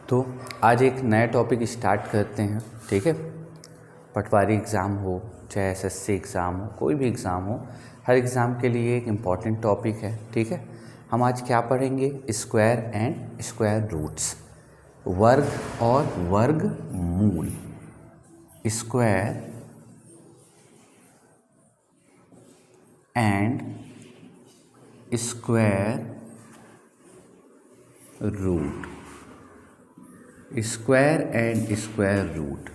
तो आज एक नया टॉपिक स्टार्ट करते हैं, ठीक है। पटवारी एग्ज़ाम हो चाहे एसएससी एग्ज़ाम हो, कोई भी एग्ज़ाम हो, हर एग्ज़ाम के लिए एक इम्पॉर्टेंट टॉपिक है, ठीक है। हम आज क्या पढ़ेंगे? स्क्वायर एंड स्क्वायर रूट्स, वर्ग और वर्गमूल। Square and square root, square and square root,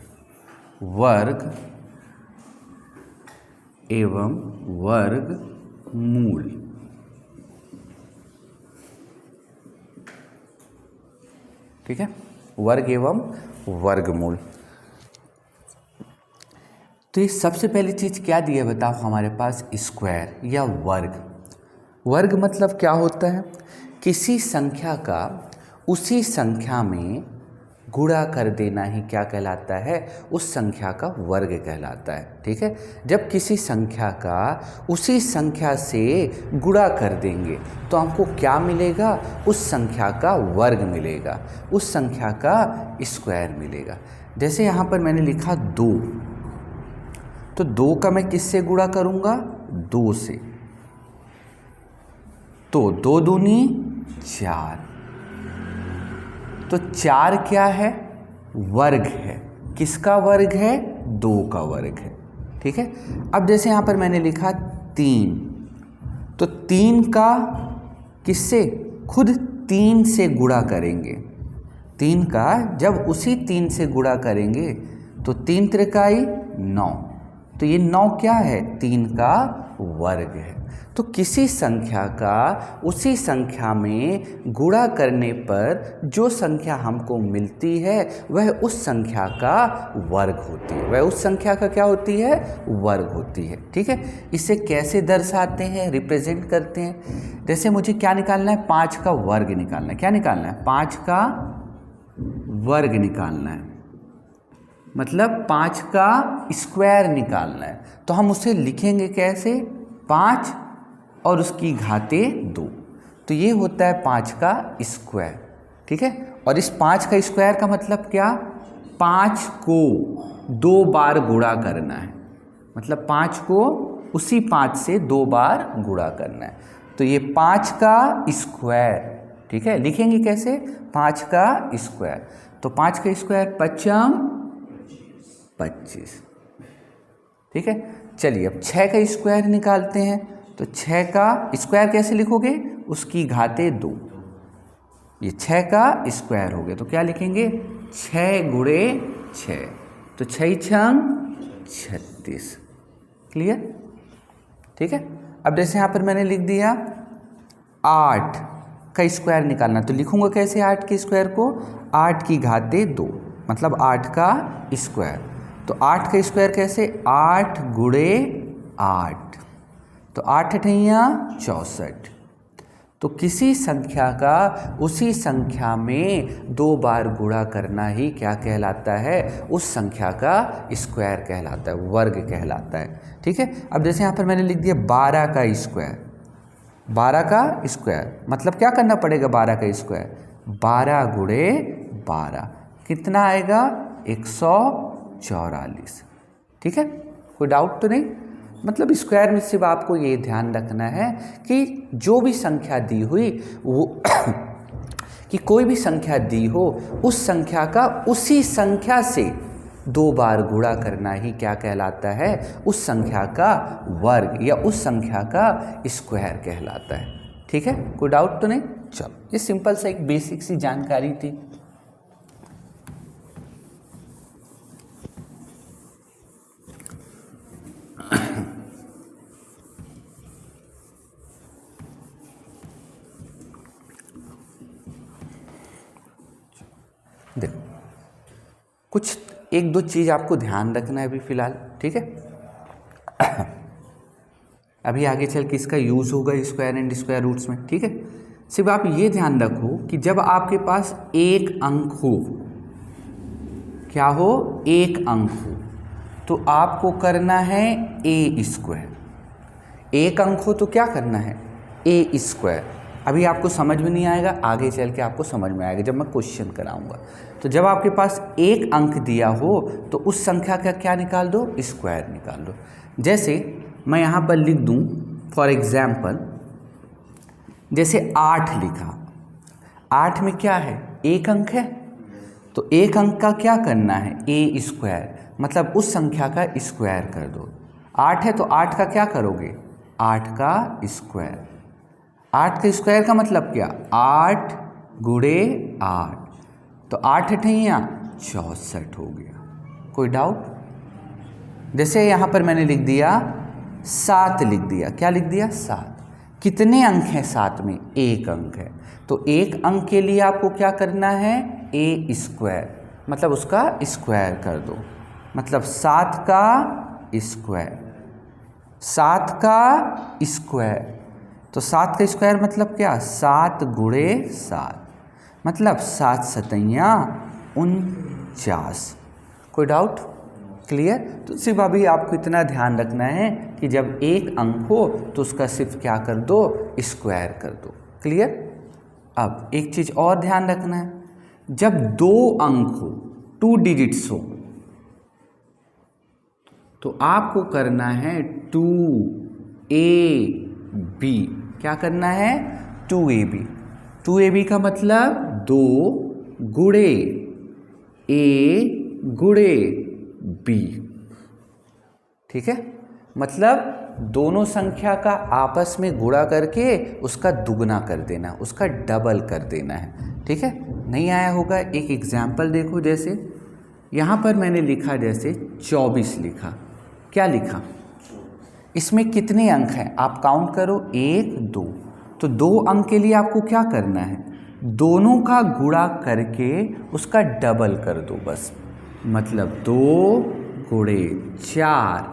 वर्ग एवं वर्गमूल। ठीक है, वर्ग एवं वर्गमूल। तो ये सबसे पहली चीज क्या दी है बताओ हमारे पास? स्क्वायर या वर्ग। वर्ग मतलब क्या होता है? किसी संख्या का उसी संख्या में गुणा कर देना ही क्या कहलाता है? उस संख्या का वर्ग कहलाता है, ठीक है। जब किसी संख्या का उसी संख्या से गुणा कर देंगे तो हमको क्या मिलेगा? उस संख्या का वर्ग मिलेगा, उस संख्या का स्क्वायर मिलेगा। जैसे यहाँ पर मैंने लिखा 2, तो 2 का मैं किससे गुणा करूँगा? 2 से। तो 2 दूनी 4, तो 4 क्या है? वर्ग है। किसका वर्ग है? 2 का वर्ग है, ठीक है। अब जैसे यहाँ पर मैंने लिखा 3, तो 3 का किससे? खुद 3 से गुणा करेंगे। 3 का जब उसी 3 से गुणा करेंगे तो 3 त्रिकाई 9, तो ये 9 क्या है? 3 का वर्ग है। तो किसी संख्या का उसी संख्या में गुणा करने पर जो संख्या हमको मिलती है वह उस संख्या का वर्ग होती है, वह उस संख्या का क्या होती है? वर्ग होती है, ठीक है। इसे कैसे दर्शाते हैं, रिप्रेजेंट करते हैं? जैसे मुझे क्या निकालना है? 5 का वर्ग निकालना है। क्या निकालना है? 5 का वर्ग निकालना है, मतलब 5 का स्क्वायर निकालना है। तो हम उसे लिखेंगे कैसे? 5 और उसकी घाते 2, तो ये होता है 5 का स्क्वायर, ठीक है। और इस 5 का स्क्वायर का मतलब क्या? 5 को 2 बार गुणा करना है, मतलब 5 को उसी 5 से 2 बार गुणा करना है। तो ये 5 का स्क्वायर, ठीक है। लिखेंगे कैसे? 5 का स्क्वायर, तो 5 का स्क्वायर 25, ठीक है। चलिए अब 6 का स्क्वायर निकालते हैं। तो 6 का स्क्वायर कैसे लिखोगे? उसकी घाते 2, ये 6 का स्क्वायर हो गया, तो क्या लिखेंगे? 6 गुणे 6, तो 6 छंग 36। क्लियर? ठीक है। अब जैसे यहाँ पर मैंने लिख दिया 8 का स्क्वायर निकालना, तो लिखूंगा कैसे 8 के स्क्वायर को? 8 की घाते 2, मतलब 8 का स्क्वायर। तो 8 का स्क्वायर कैसे? 8 गुणे 8, तो 8 अठैया 64। तो किसी संख्या का उसी संख्या में 2 बार गुणा करना ही क्या कहलाता है? उस संख्या का स्क्वायर कहलाता है, वर्ग कहलाता है, ठीक है। अब जैसे यहाँ पर मैंने लिख दिया 12 का स्क्वायर। 12 का स्क्वायर मतलब क्या करना पड़ेगा? 12 का स्क्वायर 12 गुणे 12, कितना आएगा? 144, ठीक है। कोई डाउट तो नहीं? मतलब स्क्वायर में सिर्फ आपको ये ध्यान रखना है कि जो भी संख्या दी हुई वो कि कोई भी संख्या दी हो उस संख्या का उसी संख्या से 2 बार गुणा करना ही क्या कहलाता है? उस संख्या का वर्ग या उस संख्या का स्क्वायर कहलाता है, ठीक है। कोई डाउट तो नहीं? चलो, ये सिंपल सा एक बेसिक सी जानकारी थी। देखो, कुछ 1-2 चीज़ आपको ध्यान रखना है अभी फ़िलहाल, ठीक है। अभी आगे चल के इसका यूज़ होगा स्क्वायर एंड स्क्वायर रूट्स में, ठीक है। सिर्फ आप ये ध्यान रखो कि जब आपके पास एक अंक हो, क्या हो? एक अंक हो, तो आपको करना है ए स्क्वायर। एक अंक हो तो क्या करना है? ए स्क्वायर। अभी आपको समझ में नहीं आएगा, आगे चल के आपको समझ में आएगा जब मैं क्वेश्चन कराऊंगा। तो जब आपके पास एक अंक दिया हो तो उस संख्या का क्या निकाल दो, स्क्वायर निकाल दो। जैसे मैं यहाँ पर लिख दूँ फॉर एग्जाम्पल, जैसे 8 लिखा, 8 में क्या है, एक अंक है, तो एक अंक का क्या करना है, ए स्क्वायर, मतलब उस संख्या का स्क्वायर कर दो। 8 है तो 8 का क्या करोगे, 8 का स्क्वायर। 8 का स्क्वायर का मतलब क्या, 8 गुणे 8, तो 8 अठैया 64 हो गया। कोई डाउट? जैसे यहाँ पर मैंने लिख दिया 7 लिख दिया, क्या लिख दिया, 7। कितने अंक हैं 7 में, एक अंक है, तो एक अंक के लिए आपको क्या करना है, ए स्क्वायर, मतलब उसका स्क्वायर कर दो, मतलब 7 का स्क्वायर, 7 का स्क्वायर, तो 7 का स्क्वायर मतलब क्या, 7 गुणे 7, मतलब 7 सतैया 49। कोई डाउट? क्लियर? तो सिर्फ अभी आपको इतना ध्यान रखना है कि जब एक अंक हो तो उसका सिर्फ क्या कर दो, स्क्वायर कर दो। क्लियर? अब एक चीज़ और ध्यान रखना है, जब 2 अंक हो, 2 डिजिट्स हो, तो आपको करना है 2ab। क्या करना है, 2ab। 2ab का मतलब 2 गुणे a गुणे b। ठीक है, मतलब दोनों संख्या का आपस में गुणा करके उसका दुगना कर देना, उसका डबल कर देना है। ठीक है, नहीं आया होगा, एक एग्जाम्पल देखो। जैसे यहाँ पर मैंने लिखा, जैसे 24 लिखा, क्या लिखा, इसमें कितने अंक हैं आप काउंट करो, 1 2, तो 2 अंक के लिए आपको क्या करना है, दोनों का गुणा करके उसका डबल कर दो बस, मतलब 2 गुणे 4।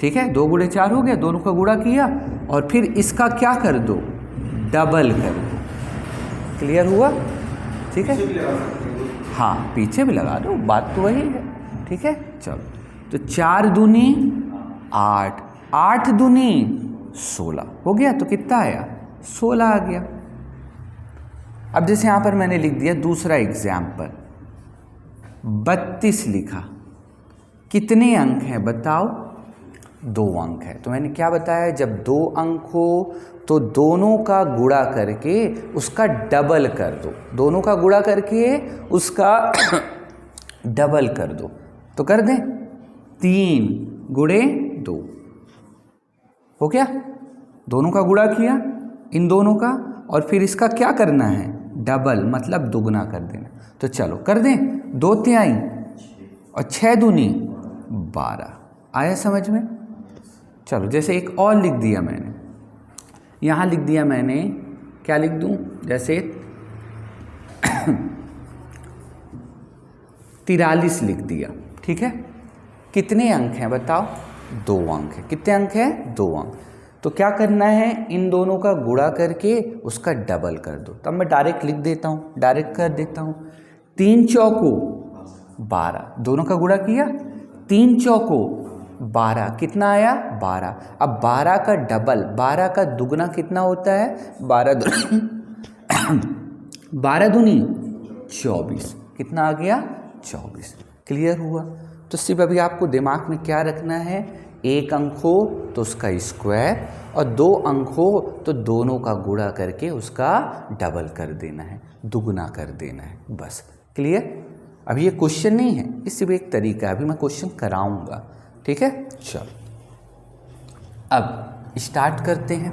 ठीक है, 2 गुणे 4 हो गया, दोनों का गुणा किया और फिर इसका क्या कर दो, डबल कर दो। क्लियर हुआ? ठीक है, हाँ पीछे भी लगा दो, बात तो वही है। ठीक है, चलो, तो 4 दूनी 8, 8 दूनी 16 हो गया, तो कितना आया, 16 आ गया। अब जैसे यहाँ पर मैंने लिख दिया दूसरा एग्जाम्पल, 32 लिखा, कितने अंक हैं बताओ, 2 अंक है, तो मैंने क्या बताया, जब 2 अंक हो तो दोनों का गुणा करके उसका डबल कर दो, दोनों का गुणा करके उसका डबल कर दो, तो कर दें, 3 गुणे 2 हो गया, दोनों का गुणा किया इन दोनों का, और फिर इसका क्या करना है, डबल, मतलब दुगना कर देना। तो चलो कर दें, 2 तिहाई और 6 दूनी 12। आया समझ में? चलो, जैसे एक और लिख दिया मैंने, यहाँ लिख दिया मैंने, क्या लिख दूँ, जैसे 43 लिख दिया। ठीक है, कितने अंक हैं बताओ, 2 अंक है। कितने अंक हैं, 2 अंक। तो क्या करना है, इन दोनों का गुणा करके उसका डबल कर दो। तब मैं डायरेक्ट लिख देता हूँ, डायरेक्ट कर देता हूँ, 3 चौको 12, दोनों का गुणा किया, 3 चौको 12, कितना आया, 12। अब 12 का डबल, 12 का दुगना कितना होता है, 12 दूनी 24, कितना आ गया, 24। क्लियर हुआ? तो सिर्फ अभी आपको दिमाग में क्या रखना है, एक अंक हो तो उसका स्क्वायर, और 2 अंक हो तो दोनों का गुणा करके उसका डबल कर देना है, दुगना कर देना है, बस। क्लियर? अभी ये क्वेश्चन नहीं है, ये सिर्फ एक तरीका है, अभी मैं क्वेश्चन कराऊंगा। ठीक है, चलो अब स्टार्ट करते हैं।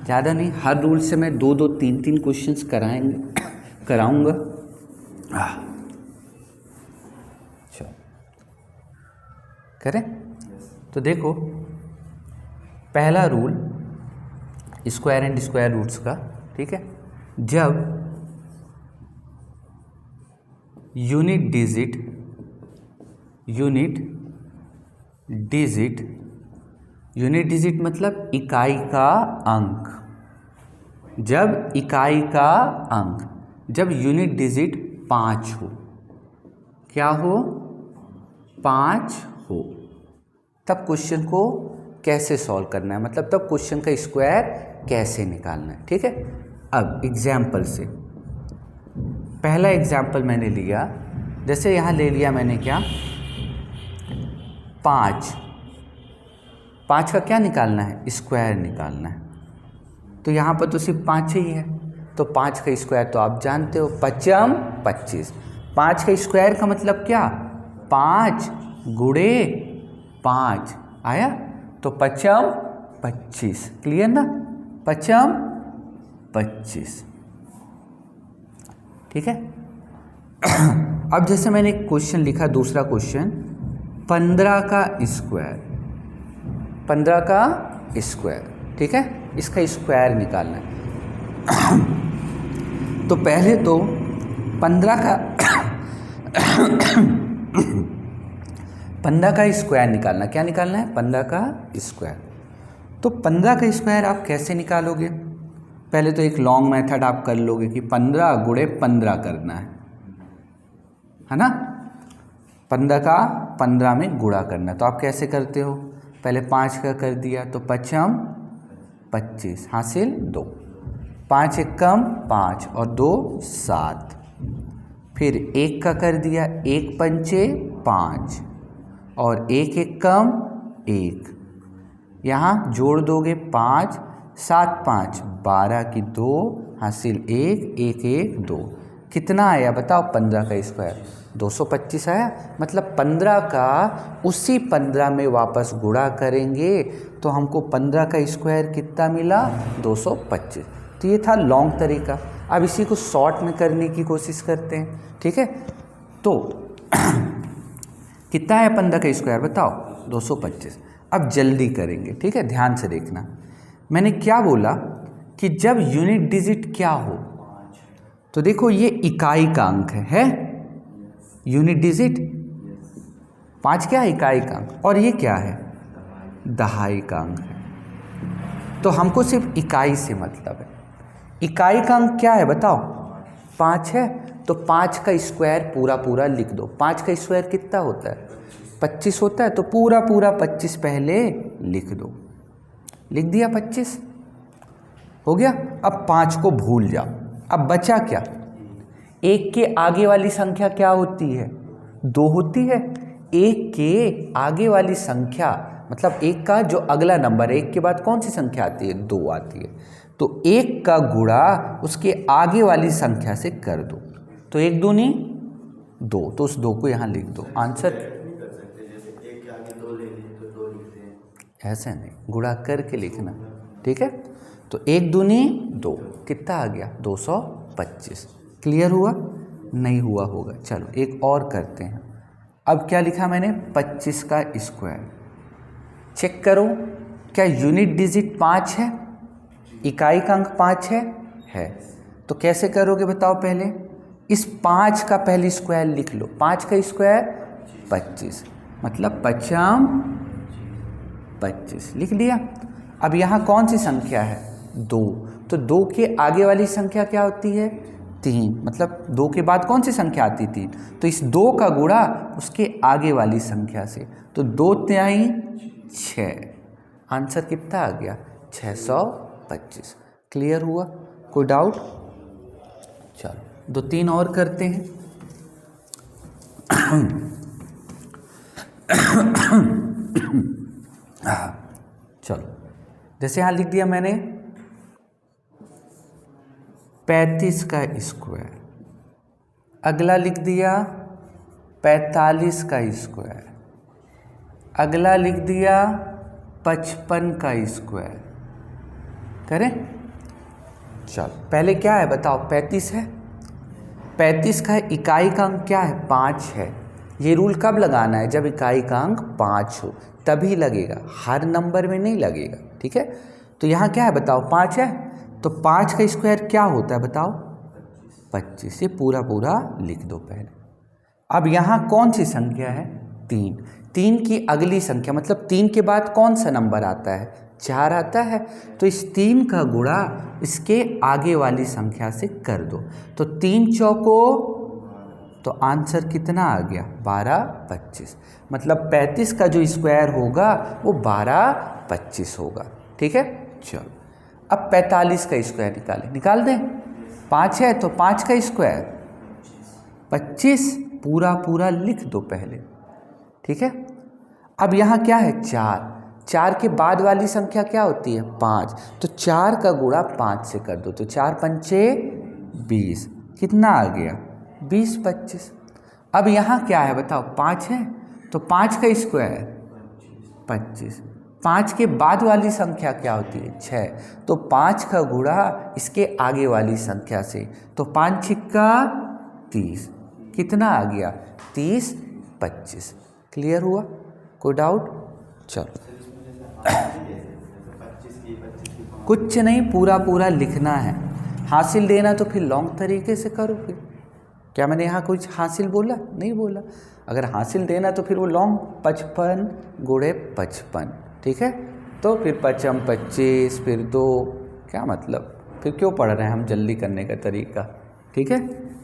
ज़्यादा नहीं, हर रूल से मैं 2 2 3 3 क्वेश्चंस कराऊंगा। चलो करें। तो देखो, पहला rule square and square roots का। ठीक है, जब यूनिट डिजिट मतलब इकाई का अंक, जब यूनिट डिजिट 5 हो, क्या हो, 5 हो। तब क्वेश्चन को कैसे सॉल्व करना है, मतलब तब क्वेश्चन का स्क्वायर कैसे निकालना है, ठीक है। अब एग्जाम्पल से, पहला एग्जाम्पल मैंने लिया, जैसे यहाँ ले लिया मैंने क्या, 5 का क्या निकालना है, स्क्वायर निकालना है। तो यहाँ पर तो सिर्फ 5 ही है, तो 5 का स्क्वायर तो आप जानते हो, 5 25। 5 का स्क्वायर का मतलब क्या, 5 गुणे 5 आया, तो 5 25, क्लियर ना, 5 25, ठीक है। अब जैसे मैंने एक क्वेश्चन लिखा, दूसरा क्वेश्चन, 15 का स्क्वायर, 15 का स्क्वायर, ठीक है, इसका स्क्वायर निकालना है। तो पहले तो 15 का स्क्वायर निकालना, क्या निकालना है, 15 का स्क्वायर। तो 15 का स्क्वायर आप कैसे निकालोगे, पहले तो एक लॉन्ग मेथड आप कर लोगे कि 15 गुणे 15 करना है ना, 15 का 15 में गुणा करना। तो आप कैसे करते हो, पहले 5 का कर दिया तो 5 25 हासिल 2, 5 एकम 5 और 2 7, फिर 1 का कर दिया, 1 पंचे 5 और 1 एकम 1, यहाँ जोड़ दोगे 5 7 5 12 की 2 हासिल 1 1 1 2, कितना आया बताओ, 15 का स्क्वायर 225 आया। मतलब 15 का उसी 15 में वापस गुणा करेंगे तो हमको 15 का स्क्वायर कितना मिला, 225। तो ये था लॉन्ग तरीका। अब इसी को शॉर्ट में करने की कोशिश करते हैं, ठीक है। तो कितना है 15 का स्क्वायर बताओ, 225। अब जल्दी करेंगे, ठीक है, ध्यान से देखना। मैंने क्या बोला कि जब यूनिट डिजिट क्या हो, तो देखो ये इकाई का अंक है यूनिट डिजिट, 5 क्या है, इकाई का अंक, और ये क्या है, दहाई का अंक है। तो हमको सिर्फ इकाई से मतलब है। इकाई का अंक क्या है बताओ, 5 है, तो 5 का स्क्वायर पूरा पूरा लिख दो। 5 का स्क्वायर कितना होता है, 25 होता है, तो पूरा पूरा 25 पहले लिख दो। लिख दिया 25, हो गया। अब 5 को भूल जाओ। अब बचा क्या, 1 के आगे वाली संख्या क्या होती है, 2 होती है। 1 के आगे वाली संख्या मतलब 1 का जो अगला नंबर है, 1 के बाद कौन सी संख्या आती है, 2 आती है। तो 1 का गुणा उसके आगे वाली संख्या से कर दो, तो 1 दूनी 2, तो उस 2 को यहाँ लिख दो। आंसर ऐसे नहीं, गुणा करके लिखना, ठीक है। तो 1 दूनी 2, कितना आ गया, 225। क्लियर हुआ, नहीं हुआ होगा, चलो एक और करते हैं। अब क्या लिखा मैंने, 25 का स्क्वायर। चेक करो क्या यूनिट डिजिट 5 है, इकाई का अंक 5 है। तो कैसे करोगे बताओ, पहले इस 5 का पहले स्क्वायर लिख लो। 5 का स्क्वायर 25, मतलब 5 25 लिख लिया। अब यहाँ कौन सी संख्या है, 2, तो 2 के आगे वाली संख्या क्या होती है, 3, मतलब 2 के बाद कौन सी संख्या आती, 3, तो इस 2 का गुणा उसके आगे वाली संख्या से, तो 2 तिहाई 6, आंसर कितना आ गया, 625। क्लियर हुआ, कोई डाउट, चलो 2-3 और करते हैं। चलो जैसे यहाँ लिख दिया मैंने 35 का स्क्वायर, अगला लिख दिया 45 का स्क्वायर, अगला लिख दिया 55 का स्क्वायर। करें, चलो पहले क्या है बताओ, 35 है। 35 का इकाई का अंक क्या है, 5 है। ये रूल कब लगाना है, जब इकाई का अंक 5 हो तभी लगेगा, हर नंबर में नहीं लगेगा, ठीक है। तो यहाँ क्या है बताओ, 5 है, तो 5 का स्क्वायर क्या होता है बताओ, 25। ये पूरा पूरा लिख दो पहले। अब यहाँ कौन सी संख्या है, 3। 3 की अगली संख्या मतलब 3 के बाद कौन सा नंबर आता है, 4 आता है। तो इस 3 का गुणा इसके आगे वाली संख्या से कर दो, तो 3 चौको तो आंसर कितना आ गया 12 25। मतलब 35 का जो स्क्वायर होगा वो 12 25 होगा। ठीक है, चलो अब 45 का स्क्वायर निकाल दें। 5 है तो 5 का स्क्वायर 25, पूरा पूरा लिख दो पहले। ठीक है, अब यहाँ क्या है 4, 4 के बाद वाली संख्या क्या होती है 5, तो 4 का गुणा 5 से कर दो, तो 4 पंचे 20, कितना आ गया 20 25। अब यहाँ क्या है बताओ 5 है तो 5 का स्क्वायर 25, 5 के बाद वाली संख्या क्या होती है 6, तो 5 का गुणा इसके आगे वाली संख्या से, तो 5 छिक्का 30, कितना आ गया 30 25। क्लियर हुआ, कोई डाउट? चलो कुछ नहीं, पूरा पूरा लिखना है। हासिल देना तो फिर लॉन्ग तरीके से करो। फिर क्या मैंने यहाँ कुछ हासिल बोला? नहीं बोला। अगर हासिल देना तो फिर वो लॉन्ग 55 गुणे 55। ठीक है, तो फिर 55 25 फिर 2, क्या मतलब, फिर क्यों पढ़ रहे हैं हम जल्दी करने का तरीका। ठीक है,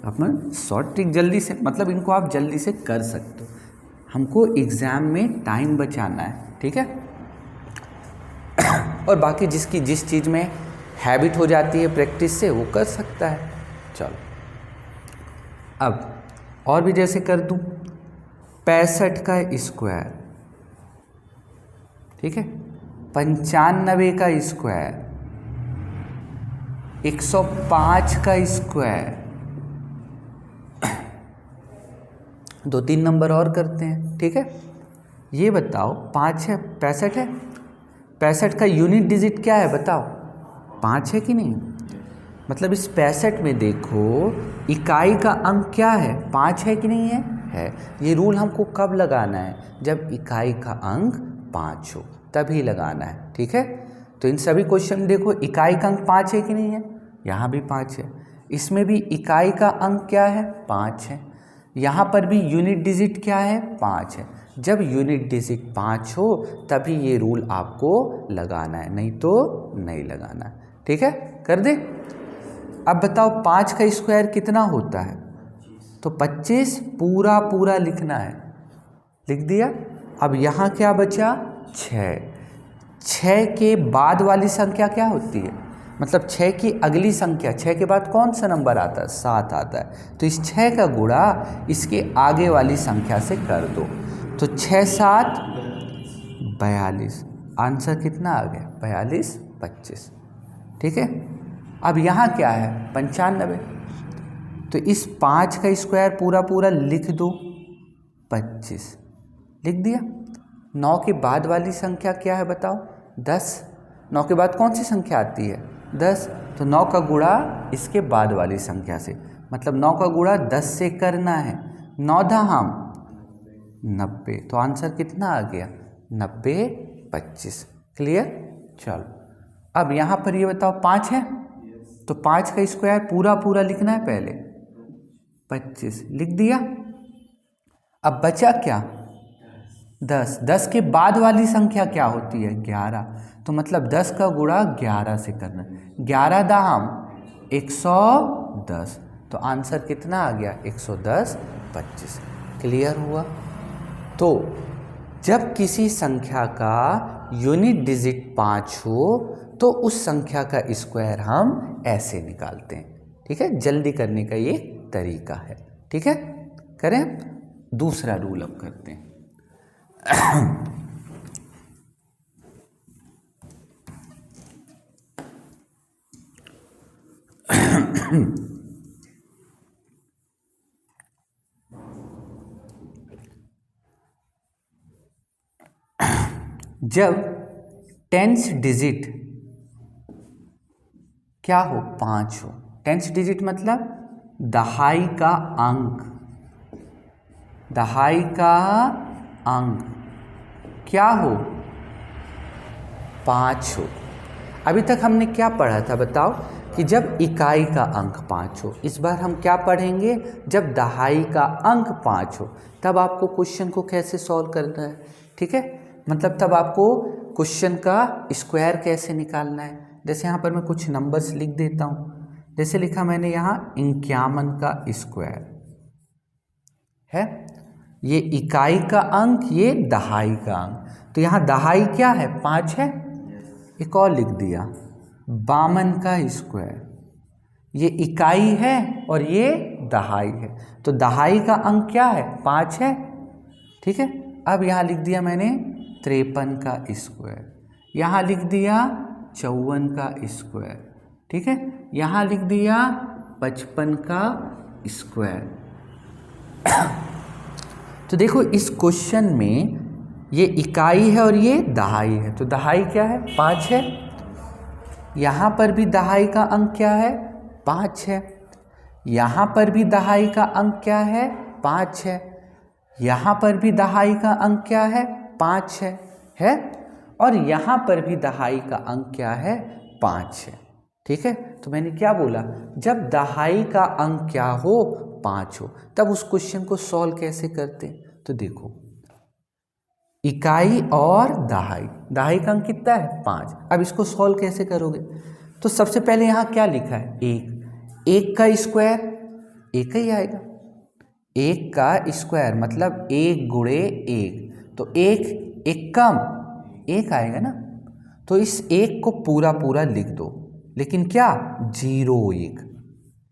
अपन शॉर्ट ट्रिक जल्दी से, मतलब इनको आप जल्दी से कर सकते हो, हमको एग्ज़ाम में टाइम बचाना है। ठीक है, और बाकी जिसकी जिस चीज़ में हैबिट हो जाती है प्रैक्टिस से वो कर सकता है। चलो अब और भी जैसे कर दूं, 65 का स्क्वायर, ठीक है, 95 का स्क्वायर, 105 का स्क्वायर, 2-3 नंबर और करते हैं। ठीक है, ये बताओ 5 है 65 है, 65 का यूनिट डिजिट क्या है बताओ 5 है कि नहीं? मतलब इस 65 में देखो इकाई का अंक क्या है 5 है कि नहीं है। ये रूल हमको कब लगाना है? जब इकाई का अंक 5 हो तभी लगाना है। ठीक है, तो इन सभी क्वेश्चन में देखो इकाई का अंक 5 है कि नहीं है, यहाँ भी 5 है, इसमें भी इकाई का अंक क्या है 5 है, यहाँ पर भी यूनिट डिजिट क्या है 5 है। जब यूनिट डिजिट 5 हो तभी ये रूल आपको लगाना है, नहीं तो नहीं लगाना है। ठीक है, कर दे। अब बताओ 5 का स्क्वायर कितना होता है, तो 25, पूरा पूरा लिखना है, लिख दिया। अब यहाँ क्या बचा 6, 6 के बाद वाली संख्या क्या होती है, मतलब 6 की अगली संख्या, 6 के बाद कौन सा नंबर आता है 7 आता है, तो इस 6 का गुणा इसके आगे वाली संख्या से कर दो, तो 6 7 42, आंसर कितना आ गया 42 25। ठीक है, अब यहाँ क्या है 95, तो इस 5 का स्क्वायर पूरा पूरा लिख दो 25, लिख दिया। 9 के बाद वाली संख्या क्या है बताओ 10, 9 के बाद कौन सी संख्या आती है 10, तो 9 का गुणा इसके बाद वाली संख्या से, मतलब 9 का गुणा 10 से करना है, 9 दहाम 90, तो आंसर कितना आ गया 90 25। क्लियर? चलो अब यहाँ पर ये बताओ 5 है, तो 5 का स्क्वायर पूरा पूरा लिखना है पहले 25, लिख दिया। अब बचा क्या 10, 10 के बाद वाली संख्या क्या होती है 11, तो मतलब 10 का गुणा 11 से करना, 11 दाम 110, तो आंसर कितना आ गया 110 25। क्लियर हुआ? तो जब किसी संख्या का यूनिट डिजिट 5 हो तो उस संख्या का स्क्वायर हम ऐसे निकालते हैं। ठीक है, जल्दी करने का ये तरीका है। ठीक है, करें। दूसरा रूल अब करते हैं। जब 10th डिजिट क्या हो 5 हो, 10th डिजिट मतलब दहाई का अंक, दहाई का अंक क्या हो 5 हो। अभी तक हमने क्या पढ़ा था बताओ, कि जब इकाई का अंक 5 हो। इस बार हम क्या पढ़ेंगे, जब दहाई का अंक 5 हो, तब आपको क्वेश्चन को कैसे सॉल्व करना है। ठीक है, मतलब तब आपको क्वेश्चन का स्क्वायर कैसे निकालना है। जैसे यहाँ पर मैं कुछ नंबर्स लिख देता हूँ। जैसे लिखा मैंने यहाँ 51 का स्क्वायर, है। ये इकाई का अंक, ये दहाई का अंक। तो यहाँ दहाई क्या है? 5 है। एक और लिख दिया 52 का स्क्वायर। ये इकाई है और ये दहाई है, तो दहाई का अंक क्या है? 5 है। ठीक है, अब यहाँ लिख दिया मैंने 53 का स्क्वायर, यहाँ लिख दिया 54 का स्क्वायर। ठीक है, यहाँ लिख दिया 55 का स्क्वायर। तो देखो इस क्वेश्चन में ये इकाई है और ये दहाई है, तो दहाई क्या है? 5 है। यहाँ पर भी दहाई का अंक क्या है? 5 है। यहाँ पर भी दहाई का अंक क्या है? 5 है। यहाँ पर भी दहाई का अंक क्या है? 5 है। और यहाँ पर भी दहाई का अंक क्या है? 5 है। ठीक है, तो मैंने क्या बोला? जब दहाई का अंक क्या हो? 5 हो, तब उस क्वेश्चन को सॉल्व कैसे करते? तो देखो, इकाई और दहाई, दहाई का अंक कितना है? 5। अब इसको सॉल्व कैसे करोगे? तो सबसे पहले यहाँ क्या लिखा है? 1। 1 का स्क्वायर 1 ही आएगा। 1 का स्क्वायर मतलब 1 गुणे 1, तो 1 कम 1 आएगा ना। तो इस 1 को पूरा पूरा लिख दो, लेकिन क्या? 0 1,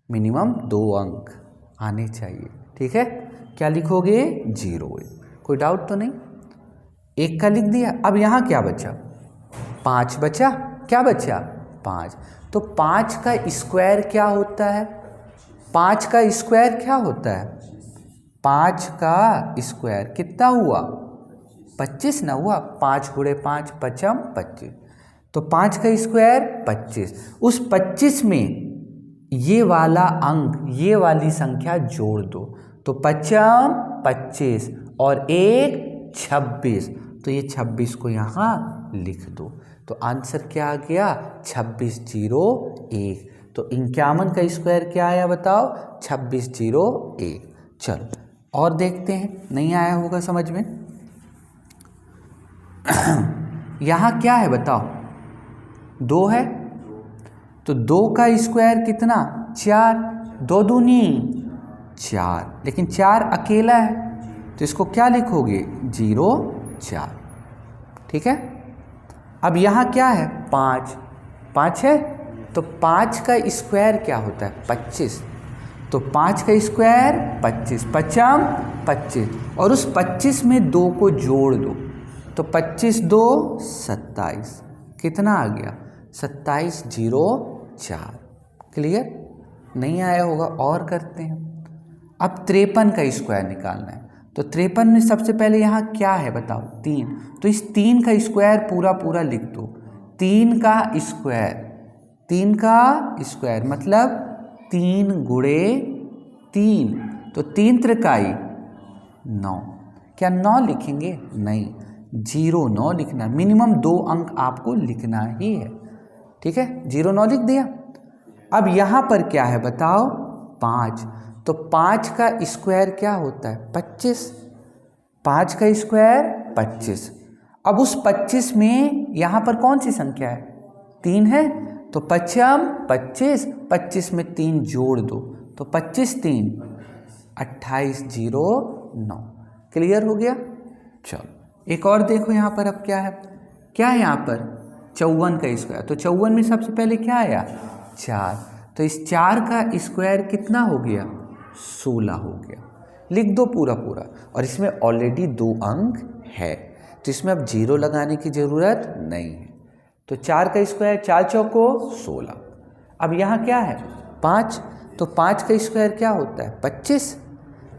मिनिमम 2 अंक आने चाहिए। ठीक है, क्या लिखोगे? 0 1। कोई डाउट तो नहीं? 1 का लिख दिया। अब यहाँ क्या बचा? 5 बचा। क्या बचा? 5। तो 5 का स्क्वायर क्या होता है? 5 का स्क्वायर क्या होता है? 5 का स्क्वायर कितना हुआ? 25 ना हुआ। 5 गुणे 5 पचम 25, तो 5 का स्क्वायर 25। उस 25 में ये वाला अंक, ये वाली संख्या जोड़ दो, तो पचम 25 और 1 26, तो ये 26 को यहाँ लिख दो। तो आंसर क्या आ गया? 26 0 1। तो 51 का स्क्वायर क्या आया बताओ? 26 0 1। चलो और देखते हैं, नहीं आया होगा समझ में। यहाँ क्या है बताओ? 2 है, तो 2 का स्क्वायर कितना? 4। 2 दूनी 4, लेकिन 4 अकेला है, तो इसको क्या लिखोगे? 0 4। ठीक है, अब यहाँ क्या है? 5 है, तो 5 का स्क्वायर क्या होता है? 25, तो 5 का स्क्वायर 25 पचम 25, और उस 25 में 2 को जोड़ दो, तो 25 2 27, कितना आ गया? 27 0 4। क्लियर? नहीं आया होगा, और करते हैं। अब 53 का स्क्वायर निकालना है, तो 53 में सबसे पहले यहाँ क्या है बताओ? 3, तो इस 3 का स्क्वायर पूरा पूरा लिख दो। 3 का स्क्वायर, 3 का स्क्वायर मतलब 3 गुणे 3, तो 3 त्रिकाई 9। क्या 9 लिखेंगे? नहीं, 0 9 लिखना, मिनिमम 2 अंक आपको लिखना ही है। ठीक है, 0 9 लिख दिया। अब यहाँ पर क्या है बताओ? 5, तो 5 का स्क्वायर क्या होता है? 25। 5 का स्क्वायर 25। अब उस 25 में यहाँ पर कौन सी संख्या है? 3 है, तो पचम 25, 25 में 3 जोड़ दो, तो 25 3 28 0 9। क्लियर हो गया? चलो एक और देखो यहाँ पर। अब क्या है? क्या है यहाँ पर? 54 का स्क्वायर, तो 54 में सबसे पहले क्या आया? 4, तो इस 4 का स्क्वायर कितना हो गया? 16 हो गया। लिख दो पूरा पूरा, और इसमें ऑलरेडी 2 अंक है, तो इसमें अब 0 लगाने की ज़रूरत नहीं है। तो 4 का स्क्वायर 4 चौको 16। अब यहाँ क्या है? 5, तो 5 का स्क्वायर क्या होता है? 25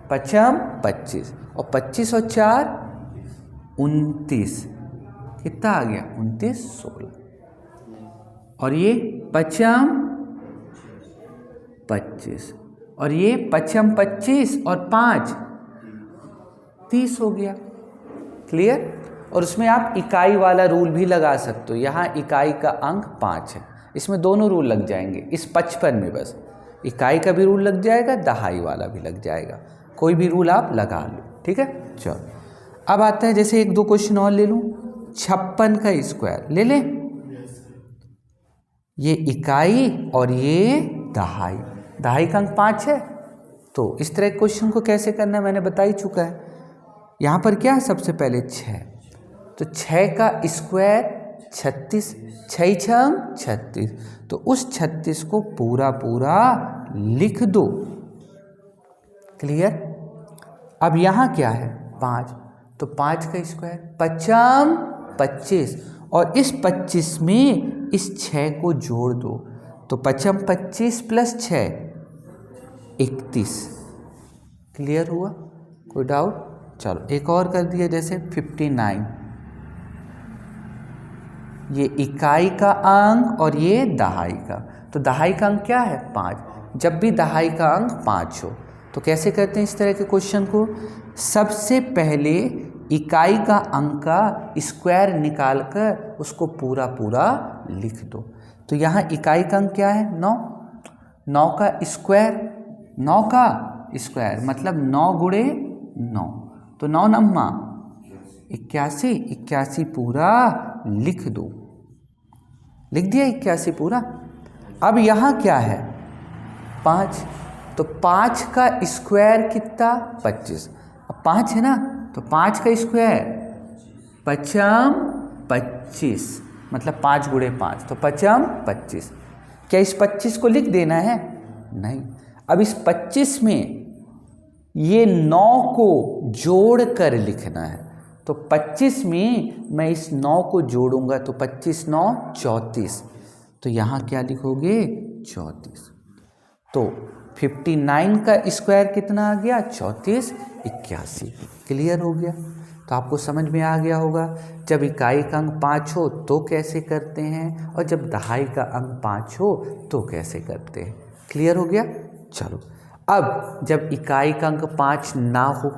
पचम 25, और 25 और 4 29, कितना आ गया? 29 16, और ये पचम 25, और ये पचम 25 और 5 30 हो गया। क्लियर? और उसमें आप इकाई वाला रूल भी लगा सकते हो। यहाँ इकाई का अंक 5 है, इसमें दोनों रूल लग जाएंगे। इस 55 में बस इकाई का भी रूल लग जाएगा, दहाई वाला भी लग जाएगा, कोई भी रूल आप लगा लो। ठीक है, चलो अब आता है, जैसे 1 2 क्वेश्चन और ले लूँ। 56 का स्क्वायर ले लें, ये इकाई और ये दहाई। दहाई का अंक 5 है, तो इस तरह के क्वेश्चन को कैसे करना है मैंने बता ही चुका है। यहाँ पर क्या है, सबसे पहले 6, तो 6 का स्क्वायर 36, 6 छम 36, तो उस 36 को पूरा पूरा लिख दो। क्लियर। अब यहाँ क्या है 5, तो 5 का स्क्वायर 5 25, और इस 25 में इस 6 को जोड़ दो, तो 5 25 प्लस 6 31। क्लियर हुआ, कोई डाउट? चलो एक और कर दिया, जैसे 59, ये इकाई का अंक और ये दहाई का, तो दहाई का अंक क्या है 5। जब भी दहाई का अंक 5 हो तो कैसे करते हैं इस तरह के क्वेश्चन को, सबसे पहले इकाई का अंक का स्क्वायर निकालकर उसको पूरा पूरा लिख दो। तो यहाँ इकाई का अंक क्या है 9, 9 का स्क्वायर, 9 का स्क्वायर मतलब 9 गुणे 9, तो 9 नम्मा 81, 81 पूरा लिख दो। लिख दिया 81 पूरा। अब यहाँ क्या है 5, तो 5 का स्क्वायर कितना 25, अब 5 है ना, तो 5 का स्क्वायर 5 25 मतलब 5 गुणे 5, तो 5 25। क्या इस 25 को लिख देना है? नहीं। अब इस 25 में ये 9 को जोड़ कर लिखना है, तो 25 में मैं इस 9 को जोड़ूंगा, तो 25 9 34, तो यहाँ क्या लिखोगे 34। तो 59 का स्क्वायर कितना आ गया 34, 81। क्लियर हो गया। तो आपको समझ में आ गया होगा जब इकाई का अंक 5 हो तो कैसे करते हैं, और जब दहाई का अंक 5 हो तो कैसे करते हैं। क्लियर हो गया। चलो अब जब इकाई का अंक 5 ना हो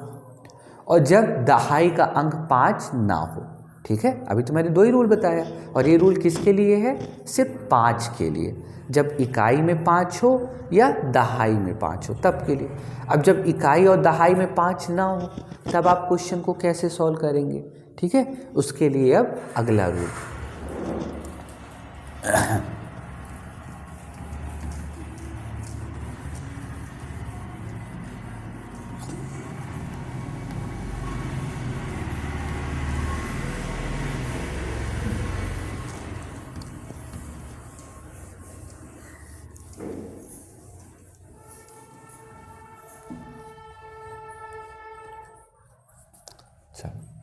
और जब दहाई का अंक 5 ना हो, ठीक है, अभी तो मैंने 2 ही रूल बताया, और ये रूल किसके लिए है, सिर्फ 5 के लिए, जब इकाई में 5 हो या दहाई में 5 हो तब के लिए। अब जब इकाई और दहाई में 5 ना हो तब आप क्वेश्चन को कैसे सॉल्व करेंगे, ठीक है, उसके लिए अब अगला रूल।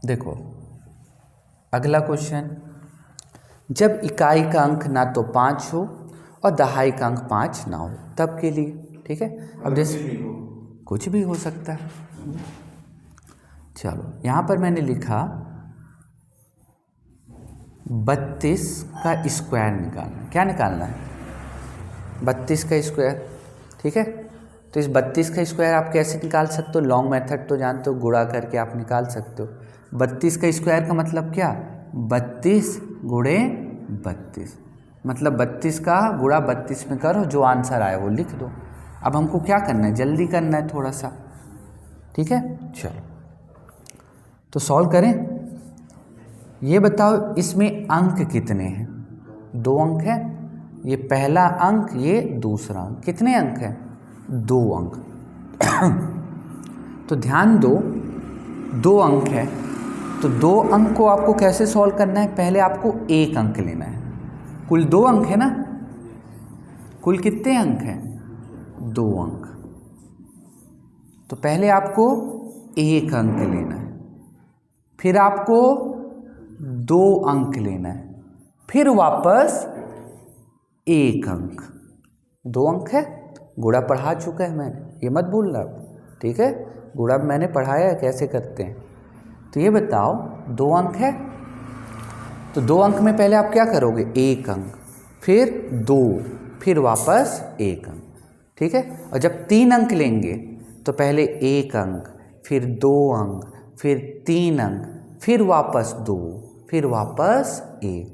देखो अगला क्वेश्चन, जब इकाई का अंक ना तो 5 हो और दहाई का अंक 5 ना हो तब के लिए, ठीक है। अब जैसे कुछ भी हो सकता है। चलो यहाँ पर मैंने लिखा 32 का स्क्वायर निकालना। क्या निकालना है 32 का स्क्वायर, ठीक है। तो इस 32 का स्क्वायर आप कैसे निकाल सकते हो, लॉन्ग मेथड तो जानते हो, गुणा करके आप निकाल सकते हो। 32 का स्क्वायर का मतलब क्या, 32 गुणे 32, मतलब 32 का गुणा 32 में करो, जो आंसर आए वो लिख दो। अब हमको क्या करना है, जल्दी करना है थोड़ा सा, ठीक है। चलो तो सॉल्व करें। ये बताओ इसमें अंक कितने हैं, 2 अंक है, ये पहला अंक ये दूसरा अंक, कितने अंक हैं 2 अंक। तो ध्यान दो 2 अंक है, तो 2 अंक को आपको कैसे सॉल्व करना है, पहले आपको 1 अंक लेना है। कुल 2 अंक है ना, कुल कितने अंक हैं 2 अंक, तो पहले आपको 1 अंक लेना है, फिर आपको 2 अंक लेना है, फिर वापस 1 अंक। 2 अंक है, गुणा पढ़ा चुका है मैंने, ये मत भूलना, ठीक है, गुणा मैंने पढ़ाया है कैसे करते हैं। तो ये बताओ 2 अंक है, तो 2 अंक में पहले आप क्या करोगे, 1 अंक, फिर 2, फिर वापस 1 अंक, ठीक है। और जब 3 अंक लेंगे तो पहले 1 अंक, फिर 2 अंक, फिर 3 अंक, फिर वापस 2, फिर वापस 1।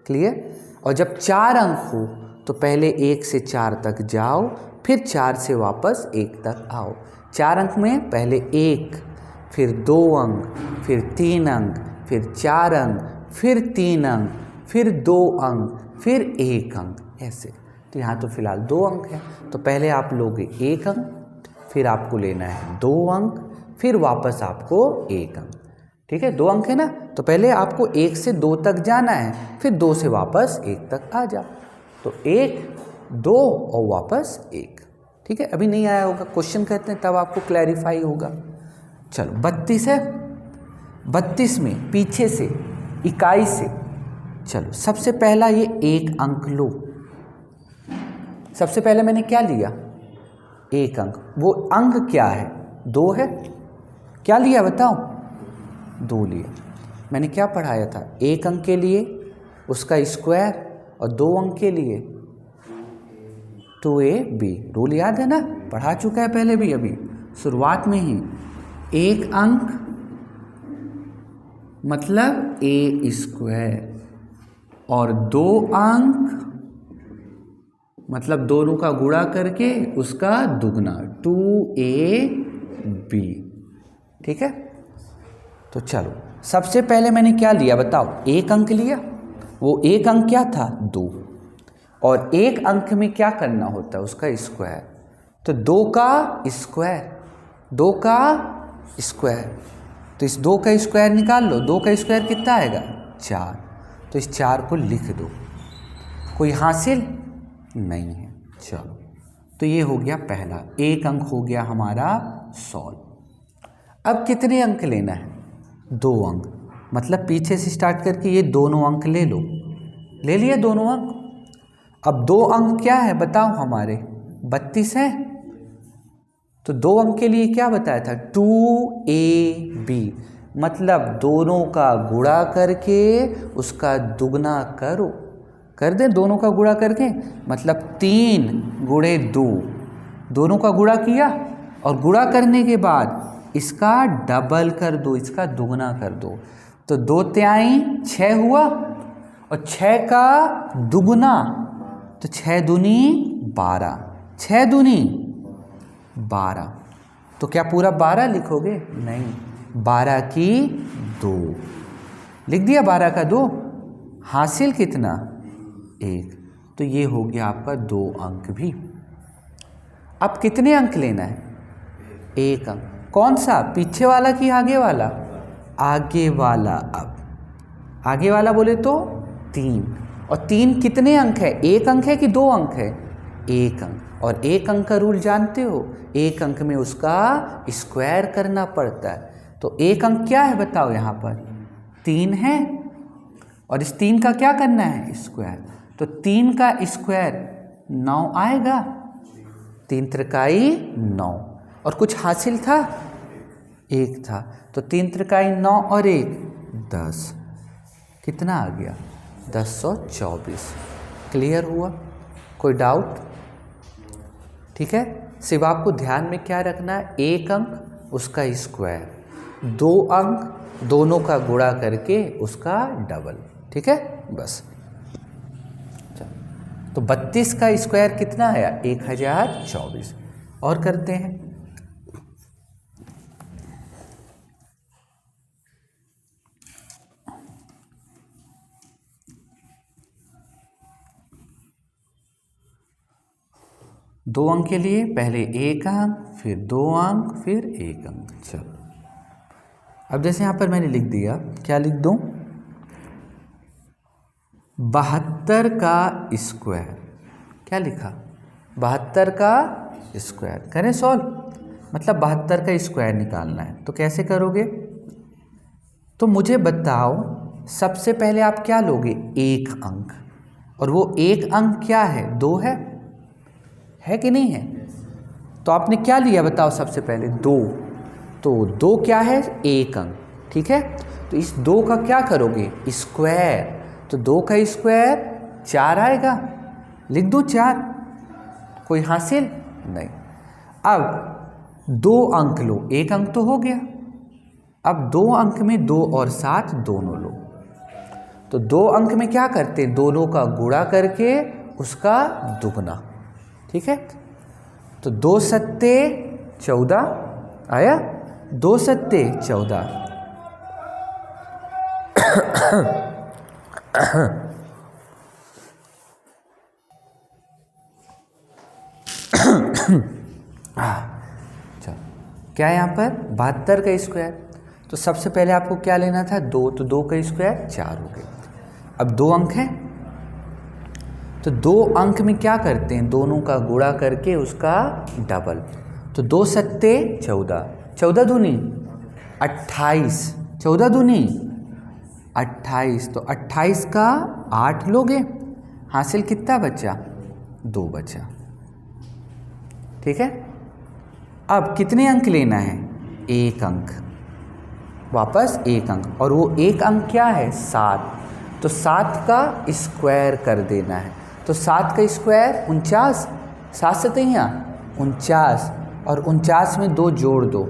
क्लियर। और जब 4 अंक हो तो पहले 1 से 4 तक जाओ, फिर 4 से वापस 1 तक आओ। 4 अंक में पहले 1, फिर 2 अंक, फिर 3 अंक, फिर 4 अंक, फिर 3 अंक, फिर 2 अंक, फिर 1 अंक, ऐसे। तो यहाँ तो फिलहाल 2 अंक है, तो पहले आप लोगे 1 अंक, फिर आपको लेना है 2 अंक, फिर वापस आपको 1 अंक। ठीक है, 2 अंक है ना, तो पहले आपको 1 से 2 तक जाना है, फिर 2 से वापस 1 तक आ जा। तो 1, 2 और वापस 1। ठीक है, अभी नहीं आया होगा, क्वेश्चन कहते हैं तब आपको क्लैरिफाई होगा। चलो 32 है, 32 में पीछे से इकाई से, चलो सबसे पहला ये 1 अंक लो। सबसे पहले मैंने क्या लिया? 1 अंक। वो अंक क्या है? 2 है। क्या लिया बताओ? 2 लिया। मैंने क्या पढ़ाया था? 1 अंक के लिए उसका स्क्वायर और 2 अंक के लिए 2ab। रूल याद है ना, पढ़ा चुका है पहले भी, अभी शुरुआत में ही। 1 अंक मतलब a स्क्वायर और 2 अंक मतलब दोनों का गुणा करके उसका दुगना 2ab। ठीक है, तो चलो सबसे पहले मैंने क्या लिया बताओ? 1 अंक लिया। वो 1 अंक क्या था? 2। और 1 अंक में क्या करना होता है? उसका स्क्वायर। तो 2 का स्क्वायर, 2 का स्क्वायर, तो इस 2 का स्क्वायर निकाल लो। 2 का स्क्वायर कितना आएगा? 4। तो इस 4 को लिख दो। कोई हासिल नहीं है। चलो, तो ये हो गया पहला, 1 अंक हो गया हमारा सॉल्व। अब कितने अंक लेना है? 2 अंक, मतलब पीछे से स्टार्ट करके ये दोनों अंक ले लो। ले लिए दोनों अंक। अब 2 अंक क्या है बताओ हमारे? 32 है। तो 2 अंक के लिए क्या बताया था? 2ab, मतलब दोनों का गुणा करके उसका दुगना करो। कर दें दोनों का गुणा करके, मतलब 3 गुणे 2, दोनों का गुणा किया और गुणा करने के बाद इसका डबल कर दो, इसका दुगना कर दो। तो 2 तिहाई 6 हुआ और 6 का दुगना, तो 6 दूनी 12, 6 दूनी 12। तो क्या पूरा 12 लिखोगे? नहीं, 12 की 2 लिख दिया। 12 का 2, हासिल कितना? 1। तो ये हो गया आपका 2 अंक भी। अब कितने अंक लेना है? 1 अंक। कौन सा? पीछे वाला कि आगे वाला? आगे वाला। अब आगे वाला बोले तो 3। और 3 कितने अंक है? 1 अंक है कि 2 अंक है? 1 अंक। और 1 अंक का रूल जानते हो? 1 अंक में उसका स्क्वायर करना पड़ता है। तो 1 अंक क्या है बताओ? यहाँ पर 3 है और इस 3 का क्या करना है? स्क्वायर। तो 3 का स्क्वायर 9 आएगा। 3 त्रिकाई 9। और कुछ हासिल था? 1 था। तो 3 त्रिकाई 9 और 1 10। कितना आ गया? 1024। क्लियर हुआ? कोई डाउट? ठीक है, सिर्फ आपको ध्यान में क्या रखना है? 1 अंक उसका स्क्वायर, 2 अंक दोनों का गुणा करके उसका डबल। ठीक है, बस। तो 32 का स्क्वायर कितना आया? 1024। और करते हैं। दो अंक के लिए पहले 1 अंक, फिर 2 अंक, फिर 1 अंक। चलो, अब जैसे यहाँ पर मैंने लिख दिया, क्या लिख दूँ? 72 का स्क्वायर। क्या लिखा? 72 का स्क्वायर। करें सॉल्व? मतलब 72 का स्क्वायर निकालना है। तो कैसे करोगे? तो मुझे बताओ, सबसे पहले आप क्या लोगे? 1 अंक। और वो 1 अंक क्या है? 2 है कि नहीं है? तो आपने क्या लिया बताओ? सबसे पहले 2। तो 2 क्या है? 1 अंक। ठीक है, तो इस 2 का क्या करोगे? स्क्वायर। तो 2 का स्क्वायर 4 आएगा। लिख दूँ 4? कोई हासिल नहीं। अब 2 अंक लो, 1 अंक तो हो गया। अब 2 अंक में 2 और 7 दोनों लो। तो 2 अंक में क्या करते हैं? दोनों का गुणा करके उसका दुगना। ठीक है, तो 2 सत्ते 14 आया। 2 सत्ते 14। क्या है यहाँ पर 72 का स्क्वायर। तो सबसे पहले आपको क्या लेना था 2, तो 2 का स्क्वायर 4 हो गया। अब 2 अंक हैं तो 2 अंक में क्या करते हैं, दोनों का गुणा करके उसका डबल। तो 2 सत्ते 14, 14 दूनी 28, 14 दूनी 28, तो 28 का 8 लोगे, हासिल कितना बचा 2 बचा। ठीक है, अब कितने अंक लेना है 1 अंक, वापस 1 अंक, और वो 1 अंक क्या है 7, तो 7 का स्क्वायर कर देना है। तो 7 का स्क्वायर 49, 7 से 49, और 49 में 2 जोड़ दो,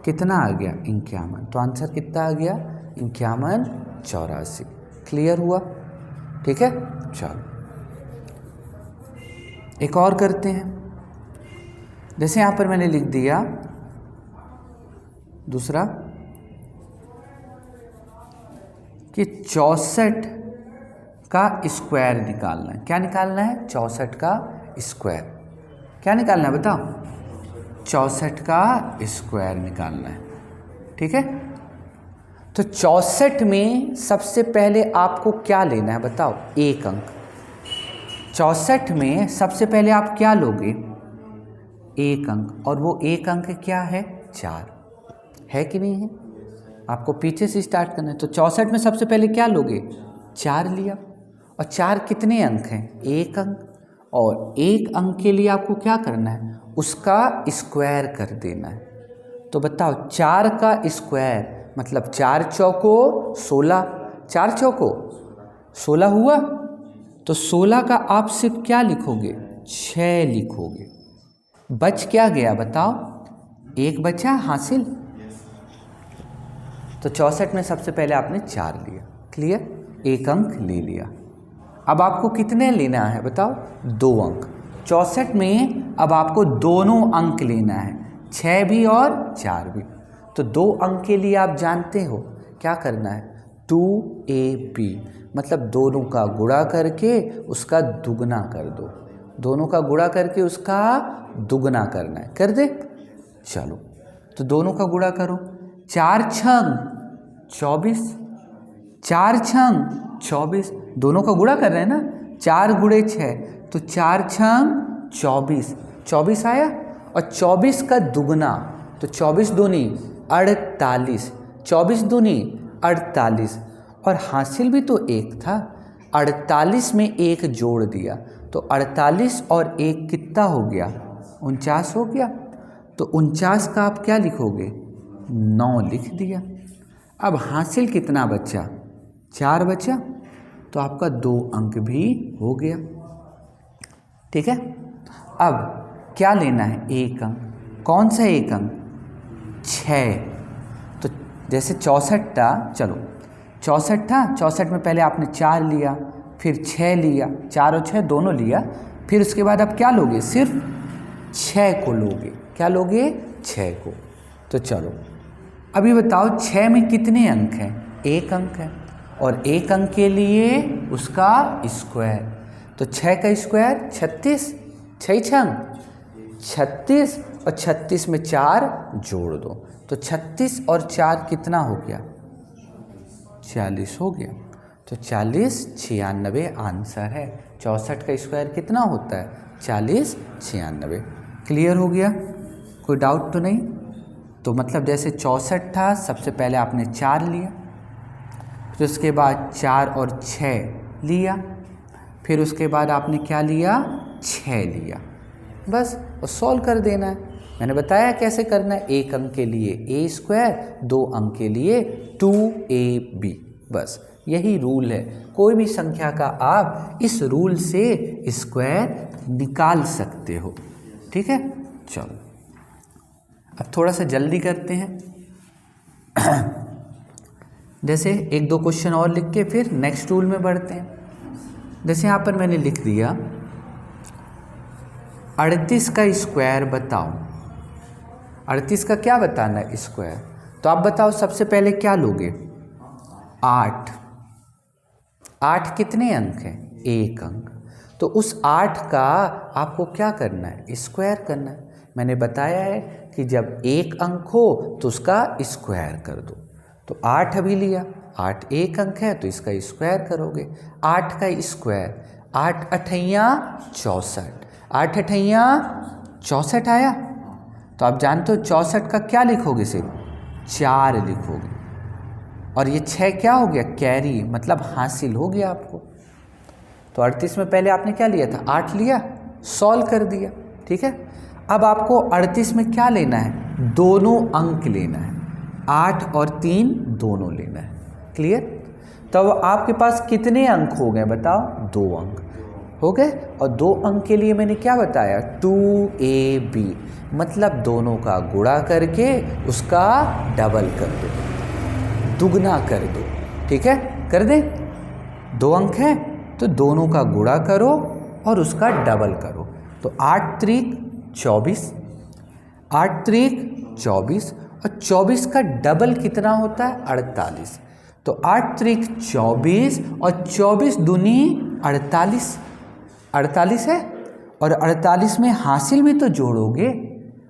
कितना आ गया 51। तो आंसर कितना आ गया 51 84। क्लियर हुआ? ठीक है, चलो एक और करते हैं। जैसे यहाँ पर मैंने लिख दिया दूसरा कि 64 का स्क्वायर निकालना है। क्या निकालना है 64 का स्क्वायर। क्या निकालना है बताओ, 64 का स्क्वायर निकालना है। ठीक है, तो 64 में सबसे पहले आपको क्या लेना है बताओ 1 अंक। 64 में सबसे पहले आप क्या लोगे 1 अंक, और वो 1 अंक क्या है 4 है कि नहीं है, आपको पीछे से स्टार्ट करना है। तो 64 में सबसे पहले क्या लोगे 4 लिया, और 4 कितने अंक हैं 1 अंक, और 1 अंक के लिए आपको क्या करना है उसका स्क्वायर कर देना है। तो बताओ 4 का स्क्वायर मतलब 4 चौको 16, 4 चौको 16 हुआ, तो 16 का आप सिर्फ क्या लिखोगे 6 लिखोगे। बच क्या गया बताओ 1 बचा हासिल। तो 64 में सबसे पहले आपने 4 लिया, क्लियर, 1 अंक ले लिया। अब आपको कितने लेना है बताओ 2 अंक। 64 में अब आपको दोनों अंक लेना है, 6 भी और 4 भी। तो 2 अंक के लिए आप जानते हो क्या करना है 2ab, मतलब दोनों का गुणा करके उसका दुगना कर दो, दोनों का गुणा करके उसका दुगना करना है, कर दे। चलो तो दोनों का गुणा करो, 4 छंग 24, 4 छंग 24, दोनों का गुणा कर रहे हैं ना, 4 गुणे 6, तो 4 छंग 24, 24 आया, और 24 का दुगना, तो 24 दूनी 48, 24 दूनी 48, और हासिल भी तो 1 था, 48 में 1 जोड़ दिया, तो 48 और 1 कितना हो गया 49 हो गया। तो 49 का आप क्या लिखोगे 9 लिख दिया। अब हासिल कितना बचा 4 बचा, तो आपका 2 अंक भी हो गया। ठीक है, अब क्या लेना है 1 अंक, कौन सा 1 अंक 6। तो जैसे 64 था, चलो 64 था, 64 में पहले आपने 4 लिया, फिर 6 लिया, 4 और 6 दोनों लिया, फिर उसके बाद आप क्या लोगे सिर्फ 6 को लोगे, क्या लोगे 6 को। तो चलो अभी बताओ 6 में कितने अंक हैं 1 अंक है, और 1 अंक के लिए उसका स्क्वायर, तो 6 का स्क्वायर 36, 6 छंग 36, और 36 में 4 जोड़ दो, तो 36 और 4 कितना हो गया 40 हो गया। तो 40 96 आंसर है। 64 का स्क्वायर कितना होता है 40 96। क्लियर हो गया, कोई डाउट तो नहीं। तो मतलब जैसे 64 था, सबसे पहले आपने 4 लिया, फिर उसके बाद 4 और 6 लिया, फिर उसके बाद आपने क्या लिया 6 लिया, बस और सॉल्व कर देना है। मैंने बताया कैसे करना है, 1 अंक के लिए a स्क्वायर, 2 अंक के लिए 2ab, बस यही रूल है। कोई भी संख्या का आप इस रूल से स्क्वायर निकाल सकते हो। ठीक है, चलो अब थोड़ा सा जल्दी करते हैं। जैसे 1-2 क्वेश्चन और लिख के फिर नेक्स्ट रूल में बढ़ते हैं। जैसे यहाँ पर मैंने लिख दिया 38 का स्क्वायर बताओ। 38 का क्या बताना है स्क्वायर, तो आप बताओ सबसे पहले क्या लोगे 8। 8 कितने अंक हैं 1 अंक, तो उस 8 का आपको क्या करना है स्क्वायर करना है। मैंने बताया है कि कि जब एक अंक हो तो उसका स्क्वायर कर दो। तो 8 अभी लिया, 8 एक अंक है तो इसका स्क्वायर करोगे, 8 का स्क्वायर, 8 अठैया 64, 8 अठैया 64 आया। तो आप जानते हो 64 का क्या लिखोगे, सिर्फ 4 लिखोगे, और ये 6 क्या हो गया, कैरी, मतलब हासिल हो गया आपको। तो 38 में पहले आपने क्या लिया था, 8 लिया, सॉल्व कर दिया, ठीक है। अब आपको 38 में क्या लेना है, दोनों अंक लेना है, 8 और 3 दोनों लेना है, क्लियर। तो आपके पास कितने अंक हो गए बताओ, 2 अंक हो गए। और 2 अंक के लिए मैंने क्या बताया, 2ab, मतलब दोनों का गुणा करके उसका डबल कर दो, दुगना कर दो, ठीक है, कर दें। 2 अंक हैं तो दोनों का गुणा करो और उसका डबल करो। तो 8 त्रिक 24, 8 त्रिक 24, और 24 का डबल कितना होता है, 48। तो 8 त्रिक 24 और 24 दूनी 48, 48 है। और 48 में हासिल में तो जोड़ोगे,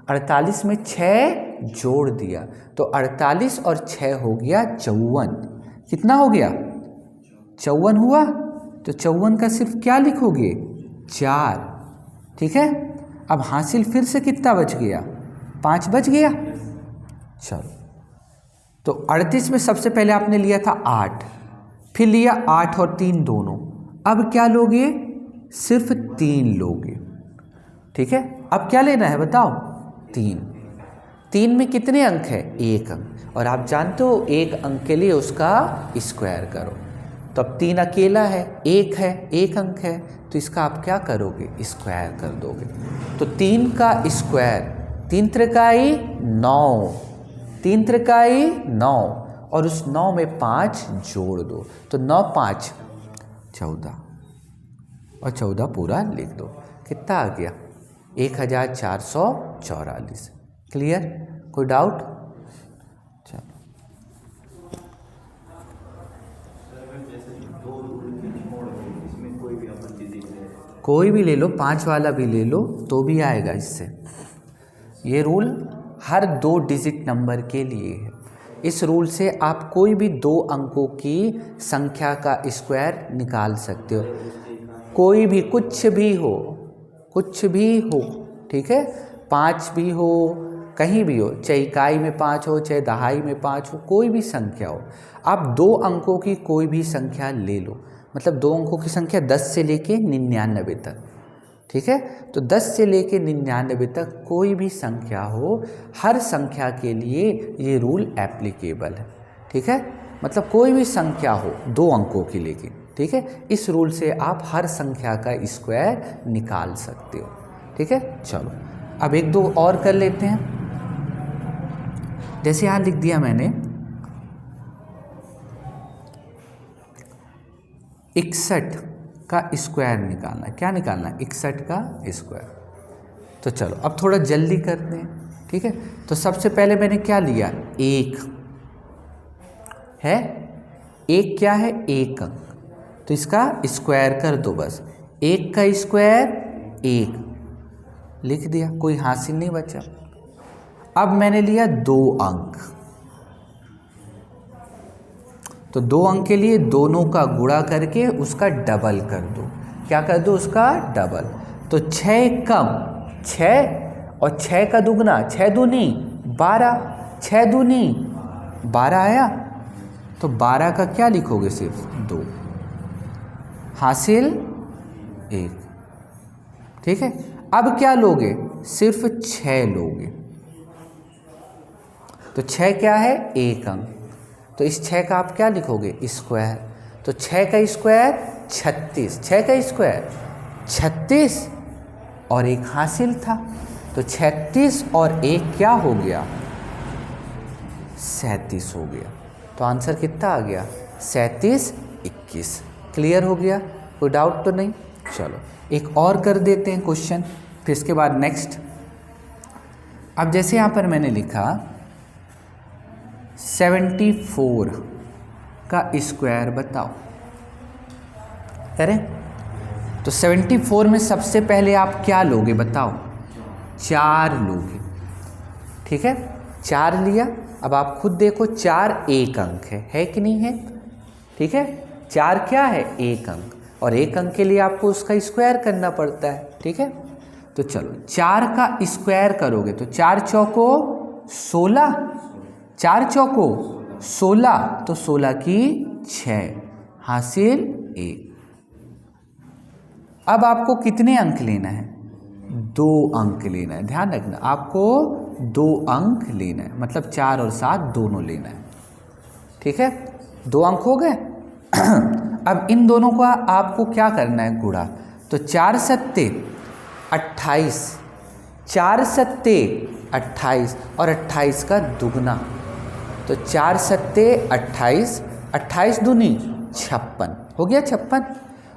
48 में 6 जोड़ दिया तो 48 और 6 हो गया 54। कितना हो गया, 54 हुआ। तो 54 का सिर्फ क्या लिखोगे, 4, ठीक है। अब हासिल फिर से कितना बच गया, 5 बच गया। चलो, तो 38 में सबसे पहले आपने लिया था 8, फिर लिया 8 और 3 दोनों, अब क्या लोगे, सिर्फ 3 लोगे, ठीक है। अब क्या लेना है बताओ, 3 में कितने अंक है, 1 अंक, और आप जानते हो 1 अंक के लिए उसका स्क्वायर करो। तो अब 3 अकेला है, 1 है, 1 अंक है, तो इसका आप क्या करोगे, स्क्वायर कर दोगे। तो 3 का स्क्वायर, 3 त्रिकाई 9, 3 त्रिकाई 9, और उस 9 में 5 जोड़ दो, तो 9 5 14, और 14 पूरा लिख दो। कितना आ गया, 1444। क्लियर, कोई डाउट। चलो, कोई भी ले लो, 5 वाला भी ले लो तो भी आएगा इससे। ये रूल हर 2 डिजिट नंबर के लिए है। इस रूल से आप कोई भी 2 अंकों की संख्या का स्क्वायर निकाल सकते हो, कोई भी, कुछ भी हो, कुछ भी हो, ठीक है। 5 भी हो, कहीं भी हो, चाहे इकाई में 5 हो, चाहे दहाई में 5 हो, कोई भी संख्या हो, आप 2 अंकों की कोई भी संख्या ले लो। मतलब 2 अंकों की संख्या 10 से लेके 99 तक, ठीक है। तो 10 से लेके 99 तक कोई भी संख्या हो, हर संख्या के लिए ये रूल एप्लीकेबल है, ठीक है। मतलब कोई भी संख्या हो 2 अंकों की, लेकिन ठीक है, इस रूल से आप हर संख्या का स्क्वायर निकाल सकते हो, ठीक है। चलो, अब 1-2 और कर लेते हैं। जैसे यहाँ लिख दिया मैंने 61 का स्क्वायर निकालना है। क्या निकालना है, 61 का स्क्वायर। तो चलो अब थोड़ा जल्दी करते हैं, ठीक है। तो सबसे पहले मैंने क्या लिया, 1 है, 1 क्या है, 1 अंक, तो इसका स्क्वायर कर दो बस। 1 का स्क्वायर 1 लिख दिया, कोई हासिल नहीं बचा। अब मैंने लिया 2 अंक, तो 2 अंक के लिए दोनों का गुणा करके उसका डबल कर दो। क्या कर दो, उसका डबल। तो 6 कम 6 और 6 का दुगना, 6 दूनी 12, 6 दूनी 12 आया। तो 12 का क्या लिखोगे, सिर्फ 2, हासिल 1, ठीक है। अब क्या लोगे, सिर्फ 6 लोगे। तो 6 क्या है, 1 अंक, तो इस 6 का आप क्या लिखोगे, स्क्वायर। तो 6 का स्क्वायर 36, 6 का स्क्वायर 36 और 1 हासिल था। तो 36 और 1 क्या हो गया, 37 हो गया। तो आंसर कितना आ गया, 37 21। क्लियर हो गया, कोई डाउट तो नहीं। चलो एक और कर देते हैं क्वेश्चन, फिर इसके बाद नेक्स्ट। अब जैसे यहाँ पर मैंने लिखा 74 का स्क्वायर बताओ, करें। तो 74 में सबसे पहले आप क्या लोगे बताओ, 4 लोगे, ठीक है, 4 लिया। अब आप खुद देखो 4 एक अंक है कि नहीं है? ठीक है, 4 क्या है? एक अंक, और एक अंक के लिए आपको उसका स्क्वायर करना पड़ता है। ठीक है, तो चलो 4 का स्क्वायर करोगे तो 4 चौको 16, 4 चौको 16, तो 16 की 6, हासिल 1। अब आपको कितने अंक लेना है? 2 अंक लेना है। ध्यान रखना, आपको 2 अंक लेना है, मतलब 4 और 7 दोनों लेना है। ठीक है, 2 अंक हो गए। अब इन दोनों का आपको क्या करना है? गुणा। तो 4 सत्ते 28, 4 सत्ते 28 और 28 का दुगना, तो 4 सत्ते 28, 28 दूनी 56, हो गया 56।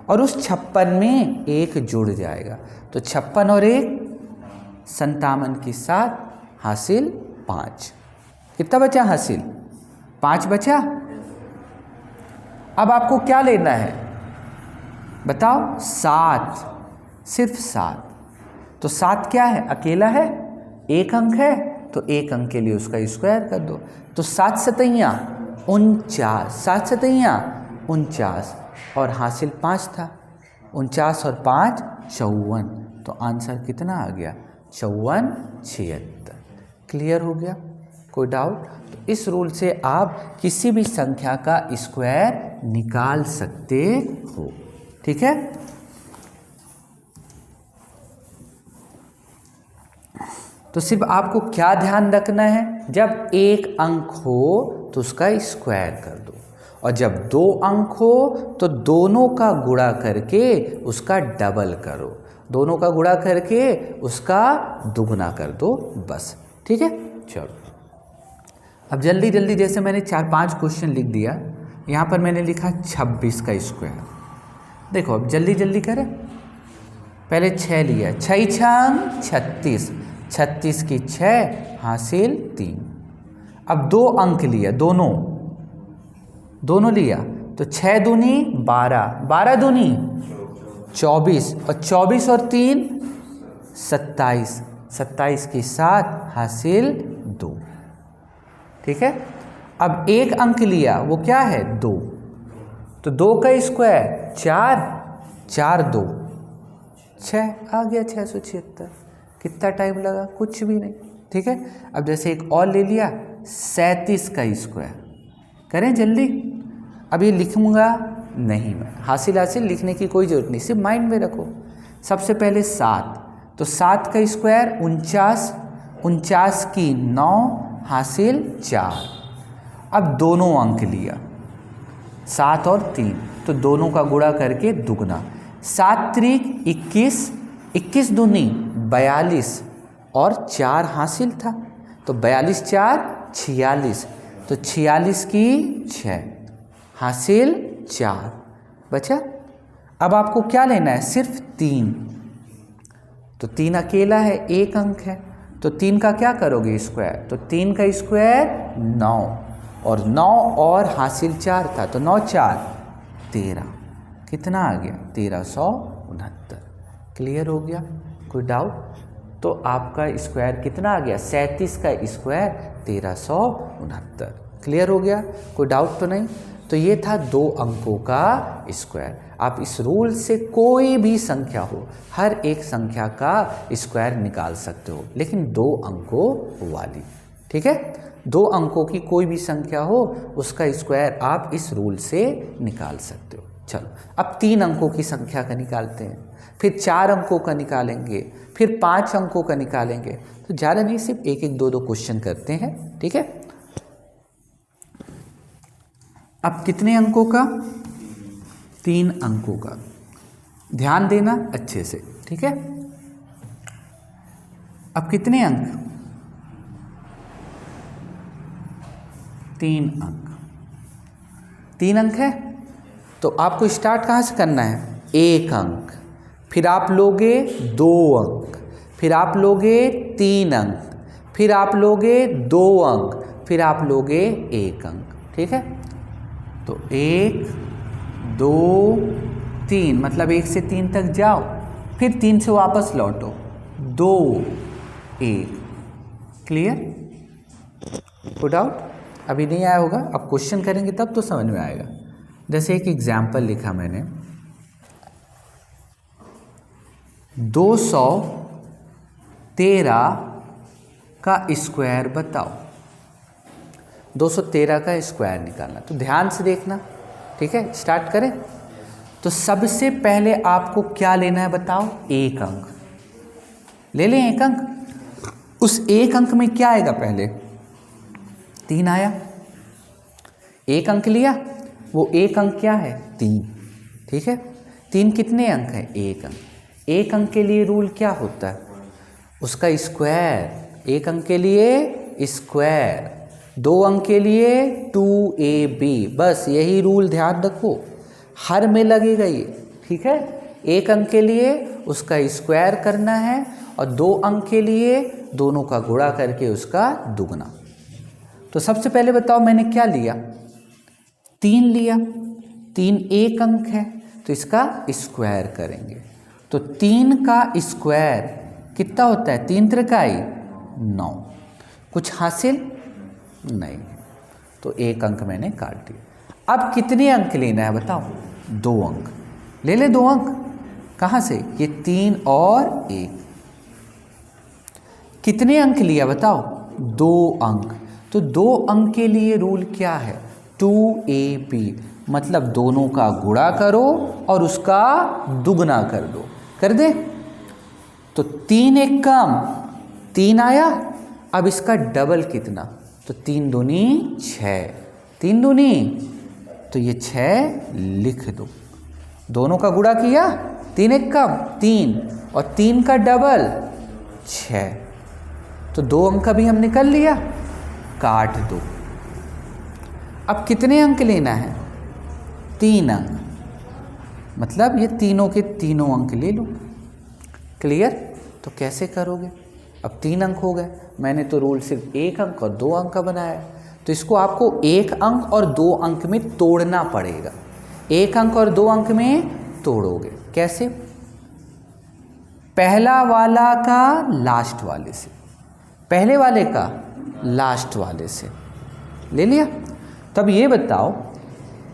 और उस 56 में 1 जुड़ जाएगा, तो 56 और 1 57 के साथ हासिल 5। कितना बचा? हासिल 5 बचा। अब आपको क्या लेना है बताओ? 7, सिर्फ 7। तो 7 क्या है? अकेला है, एक अंक है, तो एक अंक के लिए उसका स्क्वायर कर दो। तो 7 सतैया 49, 7 सतैया 49, और हासिल 5 था। 49 और 5 54, तो आंसर कितना आ गया? 54 76। क्लियर हो गया? कोई डाउट? तो इस रूल से आप किसी भी संख्या का स्क्वायर निकाल सकते हो। ठीक है, तो सिर्फ आपको क्या ध्यान रखना है? जब एक अंक हो तो उसका स्क्वायर कर दो, और जब 2 अंक हो तो दोनों का गुणा करके उसका डबल करो, दोनों का गुणा करके उसका दुगना कर दो, बस। ठीक है, चलो अब जल्दी जल्दी, जैसे मैंने 4-5 क्वेश्चन लिख दिया, यहाँ पर मैंने लिखा 26 का स्क्वायर। देखो अब जल्दी जल्दी करें। पहले 6 लिया, 6 छंग 36, 36 की 6, हासिल 3। अब 2 अंक लिया, दोनों लिया, तो 6 दूनी 12, 12 दूनी 24, और 24 और 3 27, 27 की 7, हासिल 2। ठीक है, अब 1 अंक लिया, वो क्या है? 2, तो 2 का स्क्वायर 4, 4 2 6, आ गया 676। कितना टाइम लगा? कुछ भी नहीं। ठीक है, अब जैसे एक और ले लिया, 37 का स्क्वायर। करें जल्दी? अब ये लिखूंगा नहीं मैं, हासिल लिखने की कोई ज़रूरत नहीं, सिर्फ माइंड में रखो। सबसे पहले 7, तो 7 का स्क्वायर 49, 49 की 9, हासिल 4। अब दोनों अंक लिया, 7 और 3, तो दोनों का गुणा करके दुगना, 7 त्रिक 21, 21 दूनी 42, और 4 हासिल था, तो 42 4 46, तो 46 की 6, हासिल 4 बचा। अब आपको क्या लेना है? सिर्फ 3, तो 3 अकेला है, एक अंक है, तो 3 का क्या करोगे? स्क्वायर, तो 3 का स्क्वायर 9, और 9 और हासिल 4 था, तो 9 4 13, कितना आ गया? 1369। क्लियर हो गया? कोई डाउट? तो आपका स्क्वायर कितना आ गया? 37 का स्क्वायर 1369। क्लियर हो गया? कोई डाउट तो नहीं? तो ये था 2 अंकों का स्क्वायर। आप इस रूल से कोई भी संख्या हो, हर एक संख्या का स्क्वायर निकाल सकते हो, लेकिन 2 अंकों वाली। ठीक है, 2 अंकों की कोई भी संख्या हो, उसका स्क्वायर आप इस रूल से निकाल सकते हो। चलो अब 3 अंकों की संख्या का निकालते हैं, फिर 4 अंकों का निकालेंगे, फिर 5 अंकों का निकालेंगे। तो ज़्यादा नहीं, सिर्फ 1-1 2-2 क्वेश्चन करते हैं। ठीक है, अब कितने अंकों का? 3 अंकों का। ध्यान देना अच्छे से। ठीक है, अब कितने अंक? 3 अंक। 3 अंक है, तो आपको स्टार्ट कहाँ से करना है? 1 अंक, फिर आप लोगे 2 अंक, फिर आप लोगे 3 अंक, फिर आप लोगे 2 अंक, फिर आप लोगे 1 अंक। ठीक है, तो 1 2 3, मतलब 1 से 3 तक जाओ, फिर 3 से वापस लौटो, 2 1। क्लियर? Put out? अभी नहीं आया होगा, अब क्वेश्चन करेंगे तब तो समझ में आएगा। जैसे एक एग्जाम्पल लिखा मैंने, 213 का स्क्वायर बताओ। 213 का स्क्वायर निकालना, तो ध्यान से देखना, ठीक है। स्टार्ट करें। तो सबसे पहले आपको क्या लेना है बताओ? एक अंक ले लें। एक अंक, उस एक अंक में क्या आएगा? पहले 3 आया, एक अंक लिया, वो एक अंक क्या है? 3, ठीक है। 3 कितने अंक है? एक अंक। एक अंक के लिए रूल क्या होता है? उसका स्क्वायर। एक अंक के लिए स्क्वायर, 2 अंक के लिए 2ab। बस यही रूल ध्यान रखो, हर में लगेगा ये, ठीक है। एक अंक के लिए उसका स्क्वायर करना है और 2 अंक के लिए दोनों का गुणा करके उसका दुगना। तो सबसे पहले बताओ मैंने क्या लिया? 3 लिया। 3 एक अंक है तो इसका स्क्वायर करेंगे। तो 3 का स्क्वायर कितना होता है? 3 त्रिकाई 9। कुछ हासिल नहीं, तो एक अंक मैंने काट दिया। अब कितने अंक लेना है बताओ? 2 अंक ले ले। 2 अंक कहाँ से? ये 3 और 1। कितने अंक लिया बताओ? 2 अंक। तो 2 अंक के लिए रूल क्या है? 2ab, मतलब दोनों का गुणा करो और उसका दुगना कर दो। कर दे? तो 3 एक कम 3 आया। अब इसका डबल कितना? तो 3 दूनी 6, 3 दूनी, तो ये 6 लिख दो। दोनों का गुणा किया, 3 एक कम 3 और 3 का डबल 6। तो 2 अंक का भी हम निकल लिया, काट दो। अब कितने अंक लेना है? 3 अंक, मतलब ये तीनों के तीनों अंक ले लो। क्लियर? तो कैसे करोगे? अब 3 अंक हो गए, मैंने तो रूल सिर्फ 1 अंक और 2 अंक का बनाया है, तो इसको आपको 1 अंक और 2 अंक में तोड़ना पड़ेगा। 1 अंक और 2 अंक में तोड़ोगे कैसे? पहला वाला का लास्ट वाले से, पहले वाले का लास्ट वाले से ले लिया। तब ये बताओ,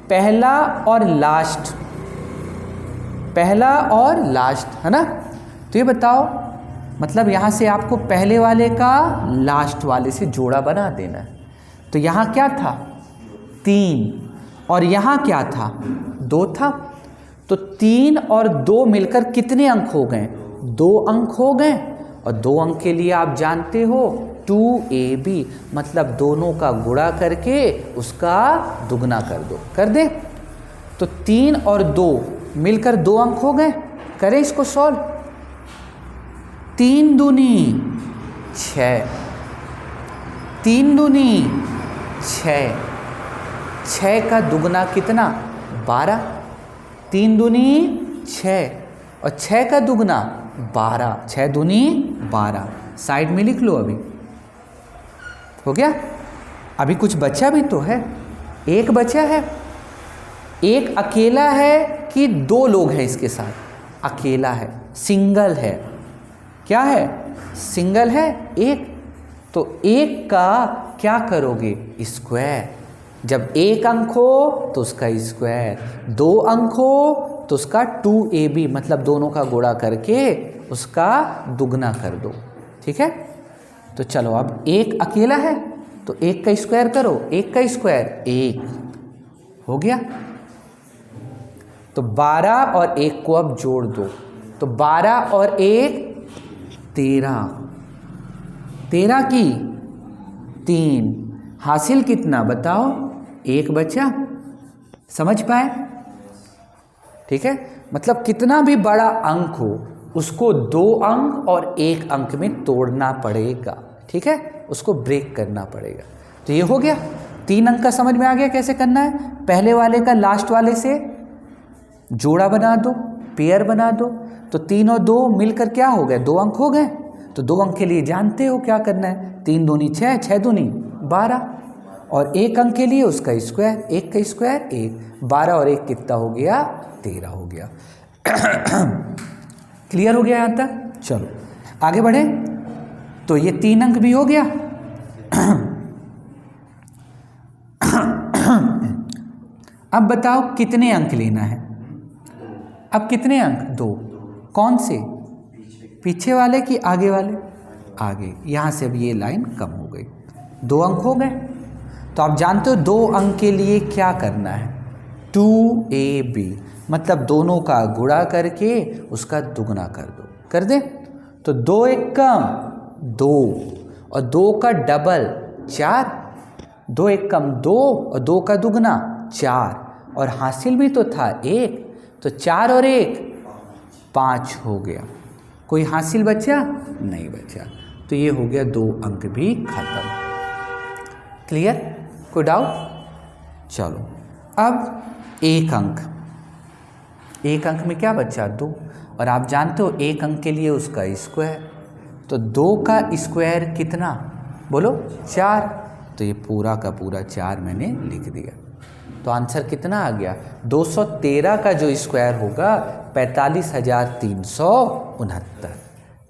पहला और लास्ट, पहला और लास्ट है ना, तो ये बताओ, मतलब यहाँ से आपको पहले वाले का लास्ट वाले से जोड़ा बना देना है। तो यहाँ क्या था? 3 और यहाँ क्या था? 2 था। तो 3 और 2 मिलकर कितने अंक हो गए? 2 अंक हो गए। और 2 अंक के लिए आप जानते हो 2ab, मतलब दोनों का गुणा करके उसका दुगना कर दो। कर दे? तो 3 और 2 मिलकर 2 अंक हो गए। करें इसको सॉल्व। 3 दूनी 6, 3 दूनी 6, 6 का दुगना कितना? 12। 3 दूनी 6 और 6 का दुगना 12, 6 दूनी 12। साइड में लिख लो। अभी हो गया। अभी कुछ बचा भी तो है, एक बचा है। एक अकेला है कि 2 लोग हैं इसके साथ? अकेला है, सिंगल है। क्या है? सिंगल है एक। तो एक का क्या करोगे? स्क्वायर। जब 1 अंक हो तो उसका स्क्वायर, 2 अंक हो तो उसका 2ab, मतलब दोनों का गुणा करके उसका दुगना कर दो। ठीक है? तो चलो, अब 1 अकेला है तो 1 का स्क्वायर करो। 1 का स्क्वायर 1 हो गया। तो 12 और 1 को अब जोड़ दो। तो 12 और 1 13, 13 की 3, हासिल कितना बताओ? 1 बचा। समझ पाए? ठीक है, मतलब कितना भी बड़ा अंक हो उसको 2 अंक और 1 अंक में तोड़ना पड़ेगा। ठीक है, उसको ब्रेक करना पड़ेगा। तो ये हो गया। 3 अंक का समझ में आ गया कैसे करना है। पहले वाले का लास्ट वाले से जोड़ा बना दो, पेयर बना दो। तो 3 और 2 मिलकर क्या हो गए? 2 अंक हो गए। तो 2 अंक के लिए जानते हो क्या करना है? 3 दूनी 6, 6 दूनी 12 और 1 अंक के लिए उसका स्क्वायर। 1 का स्क्वायर 1, 12 और 1 कितना हो गया? 13 हो गया। क्लियर हो गया यहाँ तक? चलो आगे बढ़े। तो ये 3 अंक भी हो गया। अब बताओ कितने अंक लेना है। अब कितने अंक? 2। कौन से? पीछे वाले कि आगे वाले? आगे। यहाँ से अब ये लाइन कम हो गई, 2 अंक हो गए। तो आप जानते हो 2 अंक के लिए क्या करना है? 2ab, मतलब दोनों का गुणा करके उसका दुगना कर दो। कर दे? तो 2 एक कम 2 और 2 का डबल 4, 2 एक कम 2 और 2 का दुगना 4, और हासिल भी तो था 1, तो 4 और 1 5 हो गया। कोई हासिल बचा? नहीं बचा। तो ये हो गया 2 अंक भी खत्म। क्लियर? कोई डाउट? चलो अब 1 अंक, 1 अंक में क्या बचा? 2, और आप जानते हो 1 अंक के लिए उसका स्क्वायर, तो 2 का स्क्वायर कितना? बोलो 4। तो ये पूरा का पूरा 4 मैंने लिख दिया। तो आंसर कितना आ गया? 213 का जो स्क्वायर होगा 45,369।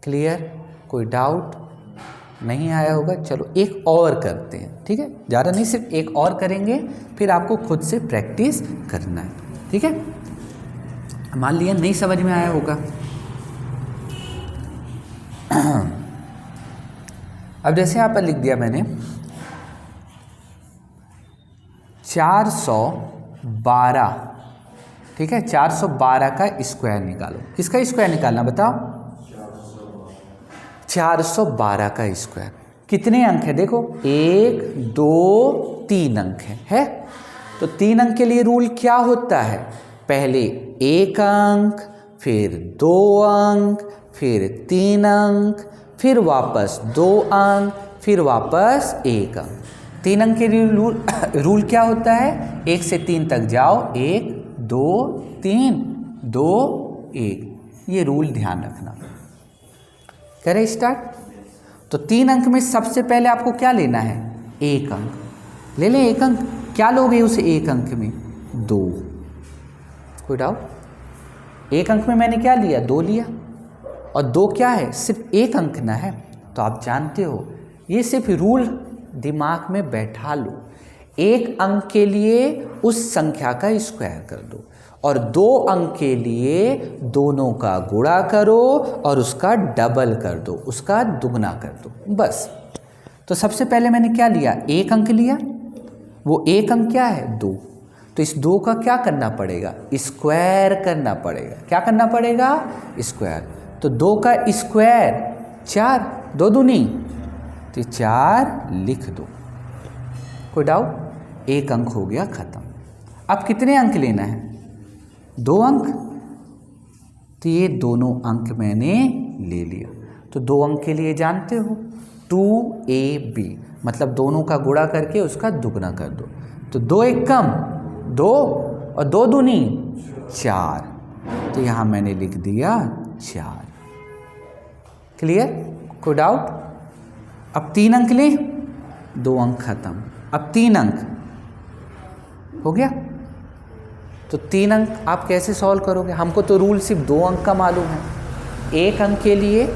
क्लियर? कोई डाउट नहीं आया होगा? चलो एक और करते हैं, ठीक है? ज़्यादा नहीं, सिर्फ एक और करेंगे, फिर आपको खुद से प्रैक्टिस करना है, ठीक है? मान लिया नहीं समझ में आया होगा। अब जैसे यहाँ पर लिख दिया मैंने 412, ठीक है? 412 का स्क्वायर निकालो। किसका स्क्वायर निकालना बताओ? 412 का स्क्वायर। कितने अंक है देखो? 1 2 3 अंक है? तो 3 अंक के लिए रूल क्या होता है? पहले 1 अंक, फिर 2 अंक, फिर 3 अंक, फिर वापस 2 अंक, फिर वापस 1 अंक। 3 अंक के लिए रूल क्या होता है? 1 से 3 तक जाओ, 1 2 3 2 1। ये रूल ध्यान रखना। करें स्टार्ट? तो 3 अंक में सबसे पहले आपको क्या लेना है? 1 अंक ले लें। 1 अंक क्या लोगे उस 1 अंक में? 2। कोई डाउट? 1 अंक में मैंने क्या लिया? 2 लिया, और 2 क्या है? सिर्फ 1 अंक ना है। तो आप जानते हो ये सिर्फ रूल दिमाग में बैठा लो। 1 अंक के लिए उस संख्या का स्क्वायर कर दो, और 2 अंक के लिए दोनों का गुणा करो और उसका डबल कर दो, उसका दुगना कर दो, बस। तो सबसे पहले मैंने क्या लिया? 1 अंक लिया। वो 1 अंक क्या है? 2। तो इस 2 का क्या करना पड़ेगा? स्क्वायर करना पड़ेगा। क्या करना पड़ेगा? स्क्वायर। तो 2 का स्क्वायर 4, 2 दूनी, तो 4 लिख दो। कोई डाउट? 1 अंक हो गया खत्म। अब कितने अंक लेना है? 2 अंक। तो ये दोनों अंक मैंने ले लिया। तो 2 अंक के लिए जानते हो 2ab, मतलब दोनों का गुणा करके उसका दुगना कर दो। तो 2 एक कम 2 और 2 दूनी 4, तो यहाँ मैंने लिख दिया 4। क्लियर? कोई डाउट? अब 3 अंक ले, 2 अंक खत्म। अब 3 अंक हो गया। तो 3 अंक आप कैसे सॉल्व करोगे? हमको तो रूल सिर्फ 2 अंक का मालूम है। 1 अंक के लिए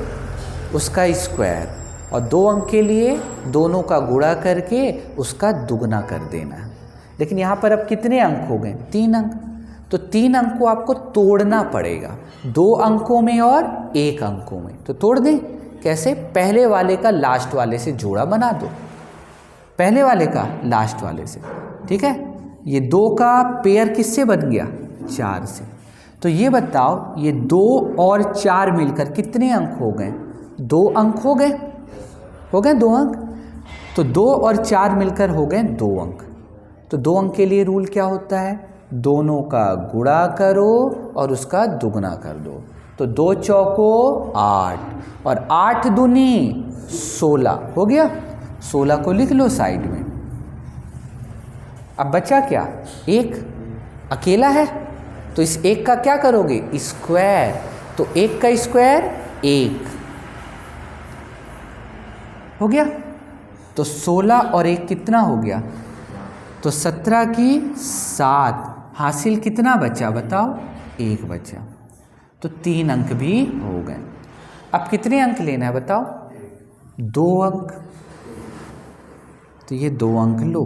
उसका स्क्वायर, और 2 अंक के लिए दोनों का गुणा करके उसका दुगना कर देना है। लेकिन यहाँ पर अब कितने अंक हो गए? 3 अंक। तो 3 अंक को आपको तोड़ना पड़ेगा, 2 अंकों में और 1 अंकों में। तो तोड़ दें। कैसे? पहले वाले का लास्ट वाले से जोड़ा बना दो, पहले वाले का लास्ट वाले से, ठीक है? ये 2 का पेयर किससे बन गया? 4 से। तो ये बताओ, ये 2 और 4 मिलकर कितने अंक हो गए? 2 अंक हो गए। 2 अंक। तो 2 और 4 मिलकर हो गए 2 अंक। तो 2 अंक के लिए रूल क्या होता है? दोनों का गुणा करो और उसका दुगना कर दो। तो 2 चौको 8, और 8 दूनी 16 हो गया। 16 को लिख लो साइड में। अब बचा क्या? 1 अकेला है, तो इस 1 का क्या करोगे? स्क्वायर। तो 1 का स्क्वायर 1 हो गया। तो 16 और 1 कितना हो गया? तो 17 की 7। हासिल कितना बचा बताओ? 1 बचा। तो 3 अंक भी हो गए। अब कितने अंक लेना है बताओ? 2 अंक। तो ये 2 अंक लो।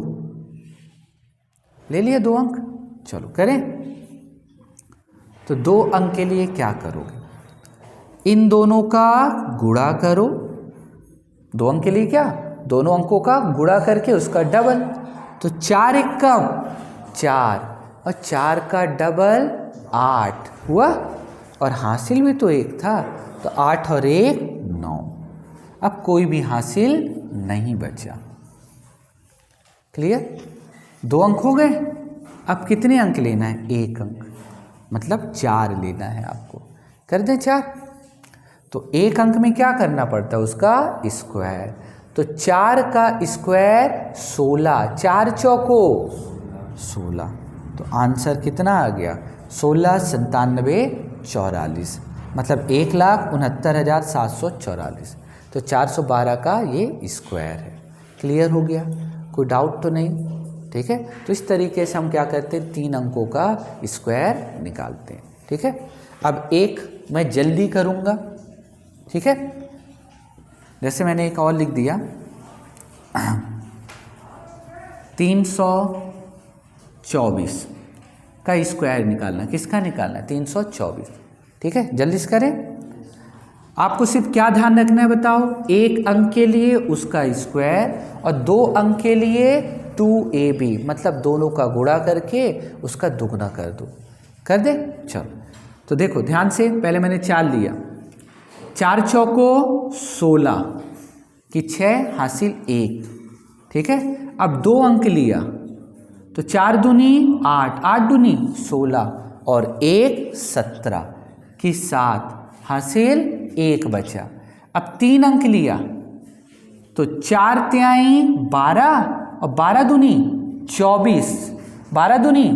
ले लिया 2 अंक। चलो करें। तो 2 अंक के लिए क्या करोगे, इन दोनों का गुणा करो। 2 अंक के लिए क्या, दोनों अंकों का गुणा करके उसका डबल। तो 4 एक कम 4 और 4 का डबल 8 हुआ, और हासिल भी तो 1 था, तो 8 और 1 9। अब कोई भी हासिल नहीं बचा। क्लियर? 2 अंक हो गए। अब कितने अंक लेना है, 1 अंक, मतलब 4 लेना है आपको। कर दें 4। तो 1 अंक में क्या करना पड़ता है, उसका स्क्वायर। तो 4 का स्क्वायर 16, 4 चौको 16। तो आंसर कितना आ गया, 16 97 44, मतलब 1,69,744। तो 412 का ये स्क्वायर है। क्लियर हो गया? कोई डाउट तो नहीं? ठीक है। तो इस तरीके से हम क्या करते हैं, 3 अंकों का स्क्वायर निकालते हैं। ठीक है। अब एक मैं जल्दी करूँगा, ठीक है। जैसे मैंने एक और लिख दिया 324 का स्क्वायर निकालना। किसका निकालना है, 324। ठीक है, जल्दी से करें। आपको सिर्फ क्या ध्यान रखना है बताओ, 1 अंक के लिए उसका स्क्वायर और 2 अंक के लिए 2ab, मतलब दोनों का गुणा करके उसका दुगना कर दो। कर दे? चलो तो देखो ध्यान से, पहले मैंने 4 लिया, 4 चौको 16 कि 6 हासिल 1। ठीक है। अब 2 अंक लिया तो 4 दूनी 8, 8 दूनी 16 और 1 17 कि 7 हासिल 1 बचा। अब 3 अंक लिया तो 4 तिहाई 12 और 12 दूनी 24, 12 दूनी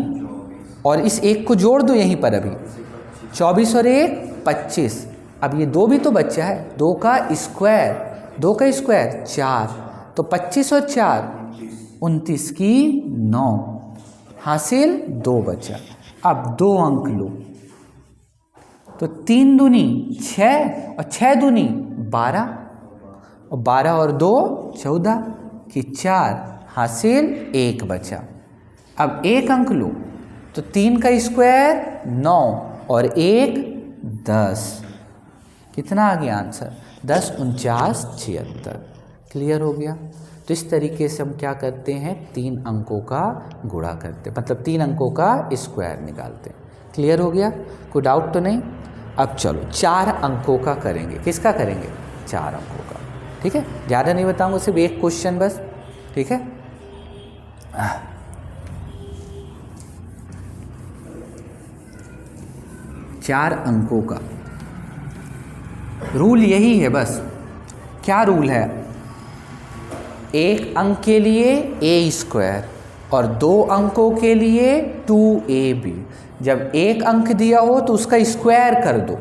और इस 1 को जोड़ दो यहीं पर, अभी 24 और 1 25। अब ये 2 भी तो बच्चा है, 2 का स्क्वायर, 2 का स्क्वायर 4, तो 25 और 4 29 की 9 हासिल 2 बचा। अब 2 अंक लो तो 3 दूनी 6 और 6 दूनी 12 और 12 और 2 14 कि 4 हासिल 1 बचा। अब 1 अंक लो तो 3 का स्क्वायर 9 और 1 10, कितना आ गया आंसर, 10 49 76। क्लियर हो गया? तो इस तरीके से हम क्या करते हैं, 3 अंकों का गुणा करते हैं, मतलब 3 अंकों का स्क्वायर निकालते हैं। क्लियर हो गया? कोई डाउट तो नहीं? अब चलो 4 अंकों का करेंगे। किसका करेंगे? 4 अंकों का। ठीक है, ज़्यादा नहीं बताऊंगा, सिर्फ एक क्वेश्चन बस। ठीक है। 4 अंकों का रूल यही है बस। क्या रूल है, 1 अंक के लिए a स्क्वायर और 2 अंकों के लिए 2ab। जब 1 अंक दिया हो तो उसका स्क्वायर कर दो,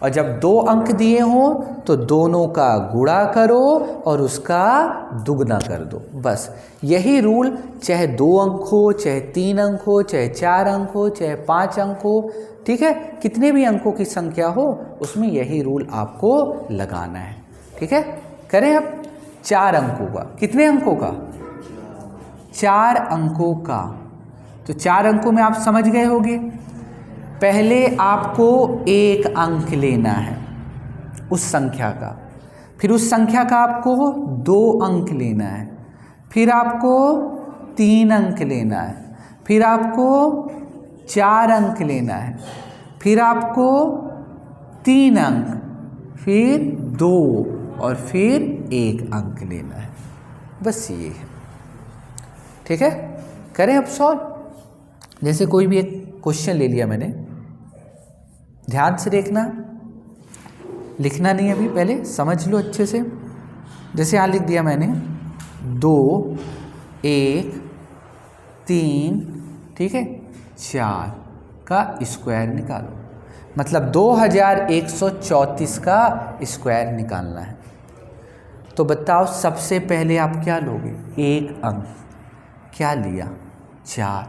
और जब 2 अंक दिए हो तो दोनों का गुणा करो और उसका दुगना कर दो। बस यही रूल, चाहे 2 अंक हो, चाहे 3 अंक हो, चाहे 4 अंक हो, चाहे 5 अंक हो। ठीक है, कितने भी अंकों की संख्या हो उसमें यही रूल आपको लगाना है। ठीक है, करें अब 4 अंकों का। कितने अंकों का? 4 अंकों का। तो 4 अंकों में आप समझ गए होंगे, पहले आपको 1 अंक लेना है उस संख्या का, फिर उस संख्या का आपको 2 अंक लेना है, फिर आपको 3 अंक लेना है, फिर आपको 4 अंक लेना है, फिर आपको 3 अंक, फिर 2 और फिर 1 अंक लेना है। बस ये है। ठीक है, करें अब सॉल्व। जैसे कोई भी एक क्वेश्चन ले लिया मैंने, ध्यान से देखना, लिखना नहीं अभी, पहले समझ लो अच्छे से। जैसे यहाँ लिख दिया मैंने 2 1 3, ठीक है, 4 का स्क्वायर निकालो, मतलब 2134 का स्क्वायर निकालना है। तो बताओ सबसे पहले आप क्या लोगे, 1 अंक, क्या लिया 4,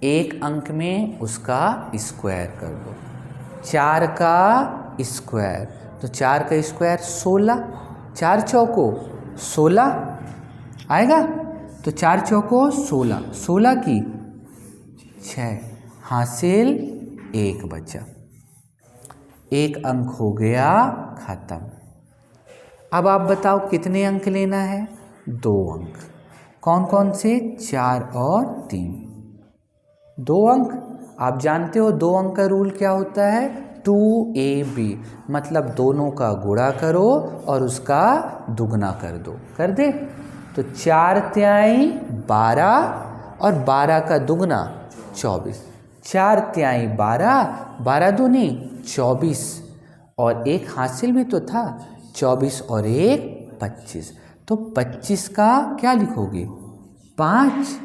1 अंक में उसका स्क्वायर कर दो, 4 का स्क्वायर, तो 4 का स्क्वायर 16, 4 चौको 16 आएगा, तो 4 चौको 16, 16 की 6, हासिल 1 बचा, 1 अंक हो गया खत्म। अब आप बताओ कितने अंक लेना है? 2 अंक। कौन कौन से? 4 और 3। 2 अंक। आप जानते हो 2 अंक का रूल क्या होता है? 2ab, मतलब दोनों का गुणा करो और उसका दुगना कर दो। कर दे? तो 4 तिहाई 12 और 12 का दुगना 24। 4 तिहाई 12, 12 दूनी 24, और 1 हासिल भी तो था, 24 और 1 25। तो 25 का क्या लिखोगे? 5,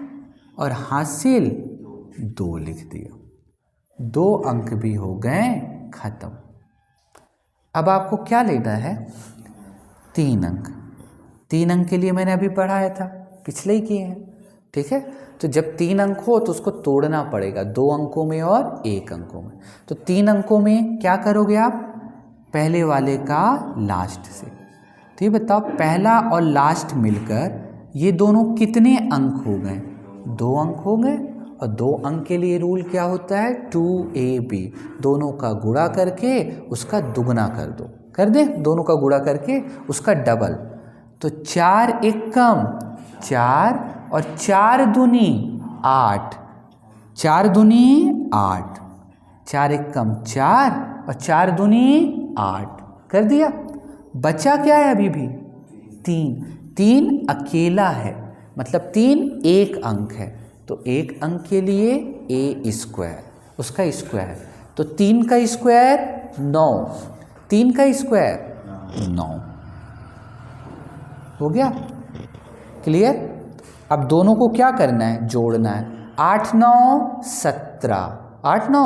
और हासिल 2 लिख दिया। 2 अंक भी हो गए खत्म। अब आपको क्या लेना है? 3 अंक। 3 अंक के लिए मैंने अभी पढ़ाया था, पिछले ही किए हैं, ठीक है। तो जब 3 अंक हो तो उसको तोड़ना पड़ेगा 2 अंकों में और 1 अंकों में। तो 3 अंकों में क्या करोगे आप? पहले वाले का लास्ट से। तो ये बताओ, पहला और लास्ट मिलकर ये दोनों कितने अंक हो गए? 2 अंक हो गए। और 2 अंक के लिए रूल क्या होता है? 2ab, दोनों का गुणा करके उसका दुगना कर दो। कर दे? दोनों का गुणा करके उसका डबल। तो 4 एकम 4 और 4 दूनी 8, 4 दूनी 8, 4 एकम 4 और 4 दूनी 8। कर दिया? बचा क्या है अभी भी? 3। 3 अकेला है, मतलब 3 एक अंक है। तो 1 अंक के लिए a स्क्वायर, उसका स्क्वायर, तो 3 का स्क्वायर 9, 3 का स्क्वायर 9 हो गया। क्लियर? अब दोनों को क्या करना है? जोड़ना है। 8 9 17, 8 9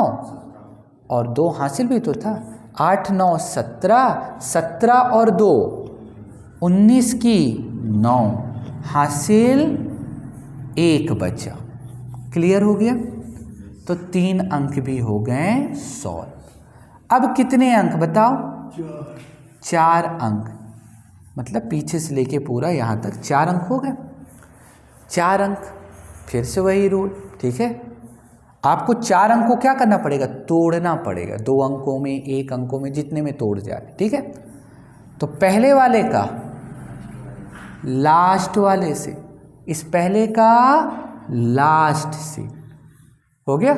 और 2 हासिल भी तो था, 8 9 17, 17 और 2 19 की 9, हासिल 1 बचा। क्लियर हो गया? तो 3 अंक भी हो गए सॉल्व। अब कितने अंक बताओ? 4 अंक, मतलब पीछे से लेके पूरा यहाँ तक 4 अंक हो गए। 4 अंक, फिर से वही रूल, ठीक है। आपको 4 अंक को क्या करना पड़ेगा? तोड़ना पड़ेगा। 2 अंकों में, 1 अंकों में, जितने में तोड़ जाए, ठीक है। तो पहले वाले का लास्ट वाले से, इस पहले का लास्ट से, हो गया।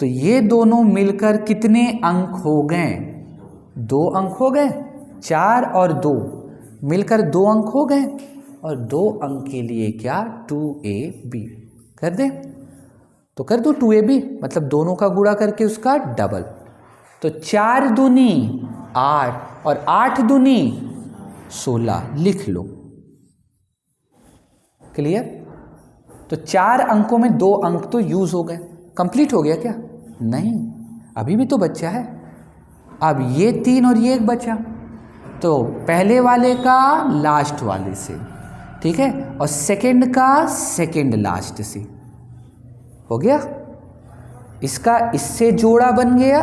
तो ये दोनों मिलकर कितने अंक हो गए? 2 अंक हो गए। 4 और 2 मिलकर 2 अंक हो गए, और 2 अंक के लिए क्या? 2ab। कर दे? तो कर दो 2ab, मतलब दोनों का गुणा करके उसका डबल। तो 4 दूनी 8 और 8 दूनी 16, लिख लो। क्लियर? तो 4 अंकों में 2 अंक तो यूज हो गए। कंप्लीट हो गया क्या? नहीं, अभी भी तो बचा है। अब ये 3 और ये 1 बचा, तो पहले वाले का लास्ट वाले से, ठीक है, और सेकंड का सेकंड लास्ट से, हो गया। इसका इससे जोड़ा बन गया,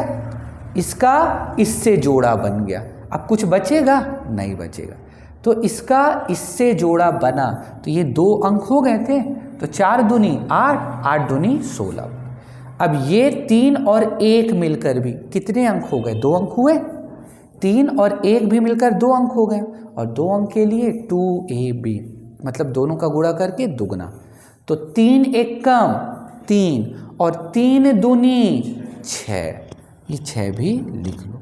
इसका इससे जोड़ा बन गया। अब कुछ बचेगा? नहीं बचेगा। तो इसका इससे जोड़ा बना, तो ये 2 अंक हो गए थे। तो 4 दूनी 8, 8 दूनी 16। अब ये 3 और 1 मिलकर भी कितने अंक हो गए? 2 अंक हुए। 3 और 1 भी मिलकर 2 अंक हो गए, और 2 अंक के लिए 2ab, मतलब दोनों का गुणा करके दुगना। तो 3 एकम 3 और 3 दूनी 6, ये 6 भी लिख लो।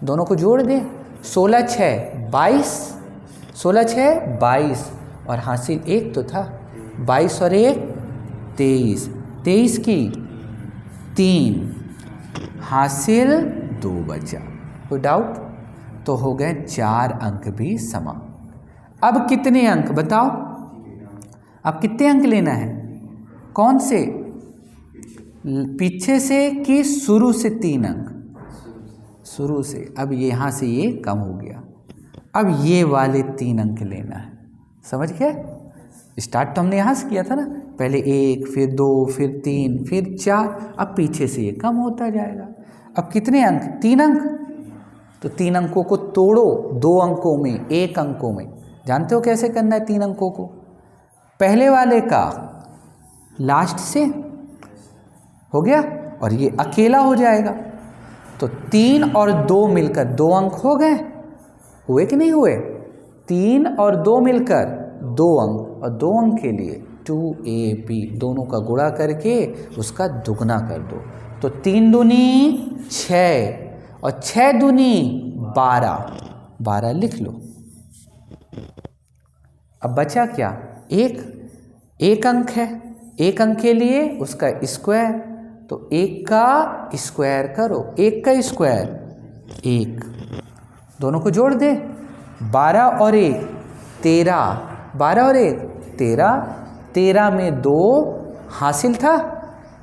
दोनों को जोड़ दें। 16 6 22, 16 6 22, और हासिल 1 तो था, 22 और 1 23, 23 की 3, हासिल 2 बचा। कोई डाउट? तो हो गए 4 अंक भी समा। अब कितने अंक बताओ? अब कितने अंक लेना है? कौन से? पीछे से कि शुरू से? 3 अंक शुरू से। अब यहाँ से ये कम हो गया, अब ये वाले 3 अंक लेना है। समझ गए? स्टार्ट तो हमने यहाँ से किया था ना, पहले 1, फिर 2, फिर 3, फिर 4। अब पीछे से ये कम होता जाएगा। अब कितने अंक? 3 अंक। तो 3 अंकों को तोड़ो 2 अंकों में, 1 अंकों में। जानते हो कैसे करना है 3 अंकों को? पहले वाले का लास्ट से हो गया और ये अकेला हो जाएगा। तो 3 और 2 मिलकर 2 अंक हो गए, हुए कि नहीं हुए? 3 और 2 मिलकर 2 अंक, और 2 अंक के लिए 2ab दोनों का गुणा करके उसका दुगना कर दो। तो 3 दूनी 6 और 6 दूनी 12, 12 लिख लो। अब बचा क्या? एक अंक है, एक अंक के लिए उसका स्क्वायर, तो 1 का स्क्वायर करो। 1 का स्क्वायर 1, दोनों को जोड़ दे। 12 और 1 13, 12 और 1 13, 13 में 2 हासिल था,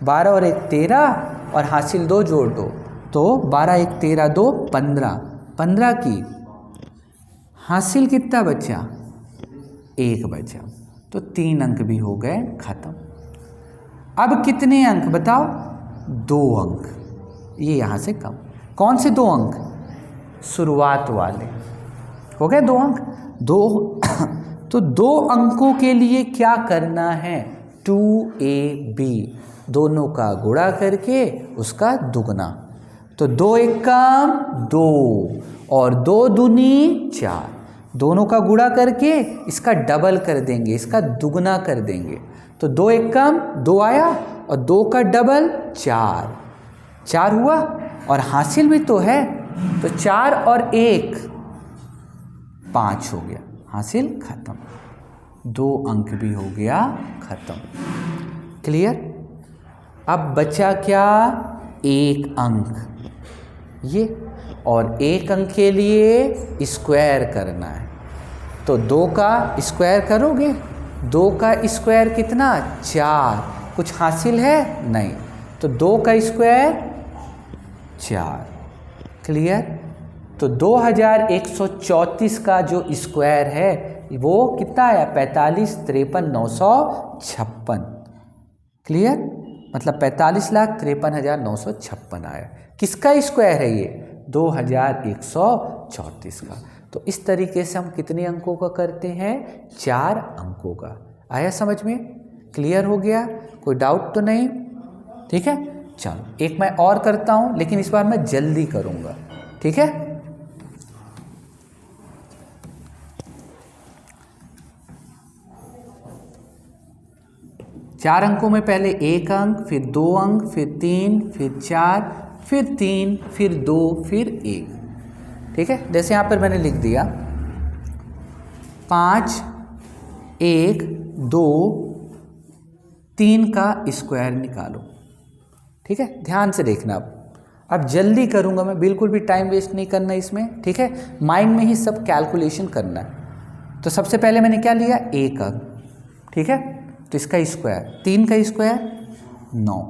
12 और 1 13 और हासिल 2 जोड़ दो, तो 12 1 13 2 15, 15 की हासिल कितना बचा? 1 बचा। तो 3 अंक भी हो गए खत्म। अब कितने अंक बताओ? 2 अंक। ये यहाँ से कम। कौन से 2 अंक? शुरुआत वाले। हो गए 2 अंक। 2 तो 2 अंकों के लिए क्या करना है? 2ab दोनों का गुणा करके उसका दुगना। तो 2 एकम 2 और 2 दूनी 4, दोनों का गुणा करके इसका डबल कर देंगे, इसका दुगना कर देंगे। तो 2 एकम 2 आया और 2 का डबल 4, 4 हुआ और हासिल भी तो है, तो 4 और 1 5 हो गया, हासिल खत्म। 2 अंक भी हो गया खत्म। क्लियर? अब बचा क्या? 1 अंक ये, और 1 अंक के लिए स्क्वायर करना है। तो 2 का स्क्वायर करोगे, 2 का स्क्वायर कितना? 4। कुछ हासिल है? नहीं। तो 2 का स्क्वायर 4। क्लियर? तो 2134 का जो स्क्वायर है वो कितना आया? 45 53 956। क्लियर? मतलब 45,53,956 आया। किसका स्क्वायर है ये? 2134 का। तो इस तरीके से हम कितने अंकों का करते हैं? 4 अंकों का। आया समझ में? क्लियर हो गया? कोई डाउट तो नहीं? ठीक है, चलो एक मैं और करता हूँ, लेकिन इस बार मैं जल्दी करूँगा। ठीक है, 4 अंकों में पहले 1 अंक, फिर 2 अंक, फिर 3, फिर 4, फिर 3, फिर 2, फिर 1। ठीक है, जैसे यहाँ पर मैंने लिख दिया 5 1 2 3 का स्क्वायर निकालो। ठीक है, ध्यान से देखना। अब जल्दी करूँगा मैं, बिल्कुल भी टाइम वेस्ट नहीं करना इसमें। ठीक है, माइंड में ही सब कैलकुलेशन करना है। तो सबसे पहले मैंने क्या लिया? 1 अंक। ठीक है, तो इसका स्क्वायर, 3 का स्क्वायर 9।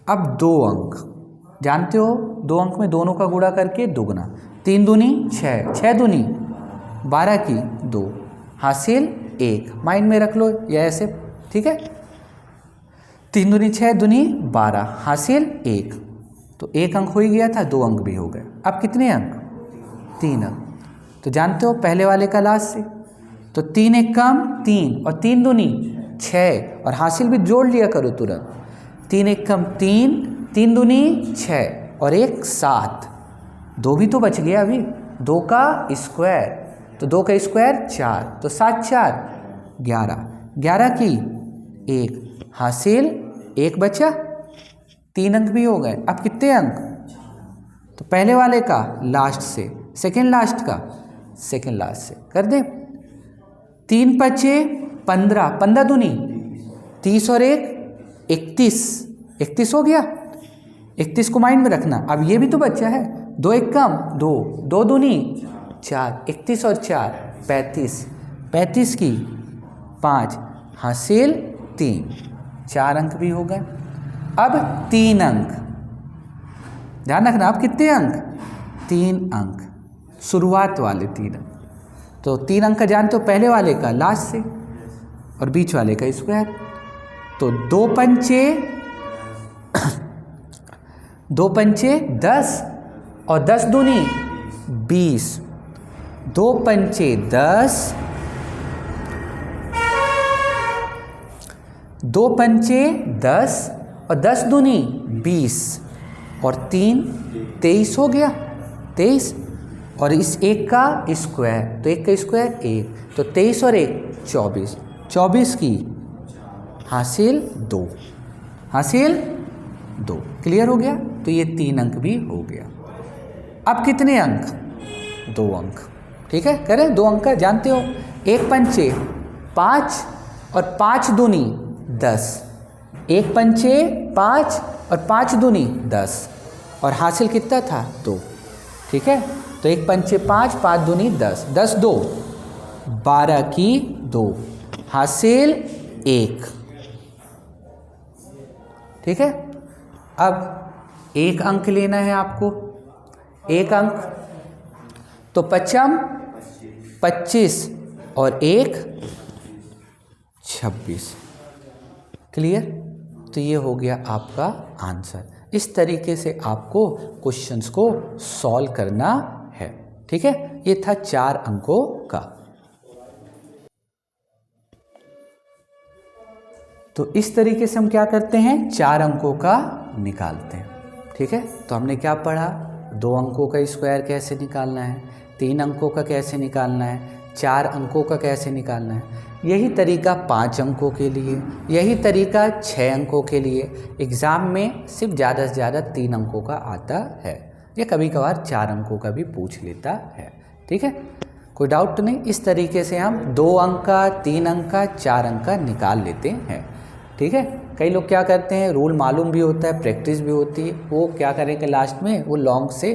अब 2 अंक, जानते हो 2 अंक में दोनों का गुणा करके दुगना। 3 दूनी 6, 6 दूनी 12 की 2, हासिल 1। माइंड में रख लो या ऐसे। ठीक है, 3 दूनी 6 दूनी 12, हासिल 1। तो 1 अंक हो ही गया था, 2 अंक भी हो गए। अब कितने अंक? 3 अंक। तो जानते हो पहले वाले का लास्ट से, तो 3 एक कम 3 और 3 दूनी 6, और हासिल भी जोड़ लिया करो तुरंत। 3 एक कम 3, 3 दूनी 6 और 1 7, 2 भी तो बच गया अभी। 2 का स्क्वायर, तो 2 का स्क्वायर 4, तो 7 4 11, 11 की 1, हासिल 1 बचा। 3 अंक भी हो गए। अब कितने अंक? तो पहले वाले का लास्ट से, सेकेंड लास्ट का सेकेंड लास्ट से कर दे। 3 5 15, 15 दूनी 30 और 1 31, 31 हो गया। 31 को माइंड में रखना। अब ये भी तो बच्चा है, 2 एक कम 2, 2 दूनी 4, 31 और 4 35, 35 की 5, हासिल 3, 4 अंक भी हो गए। अब 3 अंक, ध्यान रखना। अब कितने अंक? 3 अंक, शुरुआत वाले 3 अंक। तो 3 अंक का जानते हो, पहले वाले का लास्ट से और बीच वाले का स्क्वायर। तो 2 पंचे 2 पंचे 10 और 10 दूनी 20, 2 पंचे 10 2 पंचे 10 और 10 दूनी 20 और 3 23 हो गया, 23 और इस एक का स्क्वायर, तो एक का स्क्वायर 1, तो 23 और 1 24, 24 की हासिल 2, हासिल 2। क्लियर हो गया? तो ये 3 अंक भी हो गया। अब कितने अंक? 2 अंक। ठीक है, करें 2 अंक का, जानते हो 1 पंचे 5 और 5 दूनी 10, 1 पंचे 5 और 5 दूनी 10 और हासिल कितना था? 2। ठीक है, तो 1 पंचे 5, 5 दूनी 10, 10 2 12 की 2, हासिल 1। ठीक है, अब 1 अंक लेना है आपको, 1 अंक, तो 5 25 और 1 26। क्लियर? तो ये हो गया आपका आंसर। इस तरीके से आपको क्वेश्चंस को सॉल्व करना है। ठीक है, ये था 4 अंकों का। तो इस तरीके से हम क्या करते हैं, 4 अंकों का निकालते हैं। ठीक है, तो हमने क्या पढ़ा, 2 अंकों का स्क्वायर कैसे निकालना है, 3 अंकों का कैसे निकालना है, 4 अंकों का कैसे निकालना है। यही तरीका 5 अंकों के लिए, यही तरीका 6 अंकों के लिए। एग्ज़ाम में सिर्फ ज़्यादा से ज़्यादा 3 अंकों का आता है, या कभी कभार 4 अंकों का भी पूछ लेता है। ठीक है, कोई डाउट तो नहीं। इस तरीके से हम 2 अंक का, 3 अंक का, 4 अंक का निकाल लेते हैं। ठीक है, कई लोग क्या करते हैं, रूल मालूम भी होता है, प्रैक्टिस भी होती है, वो क्या करेंगे लास्ट में वो लॉन्ग से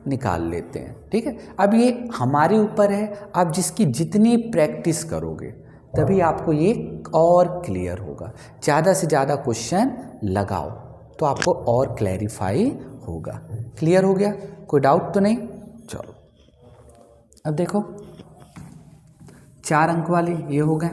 निकाल लेते हैं। ठीक है, अब ये हमारे ऊपर है, आप जिसकी जितनी प्रैक्टिस करोगे तभी आपको ये और क्लियर होगा। ज़्यादा से ज़्यादा क्वेश्चन लगाओ तो आपको और क्लैरिफाई होगा। क्लियर हो गया? कोई डाउट तो नहीं? चलो अब देखो 4 अंक वाले ये हो गए।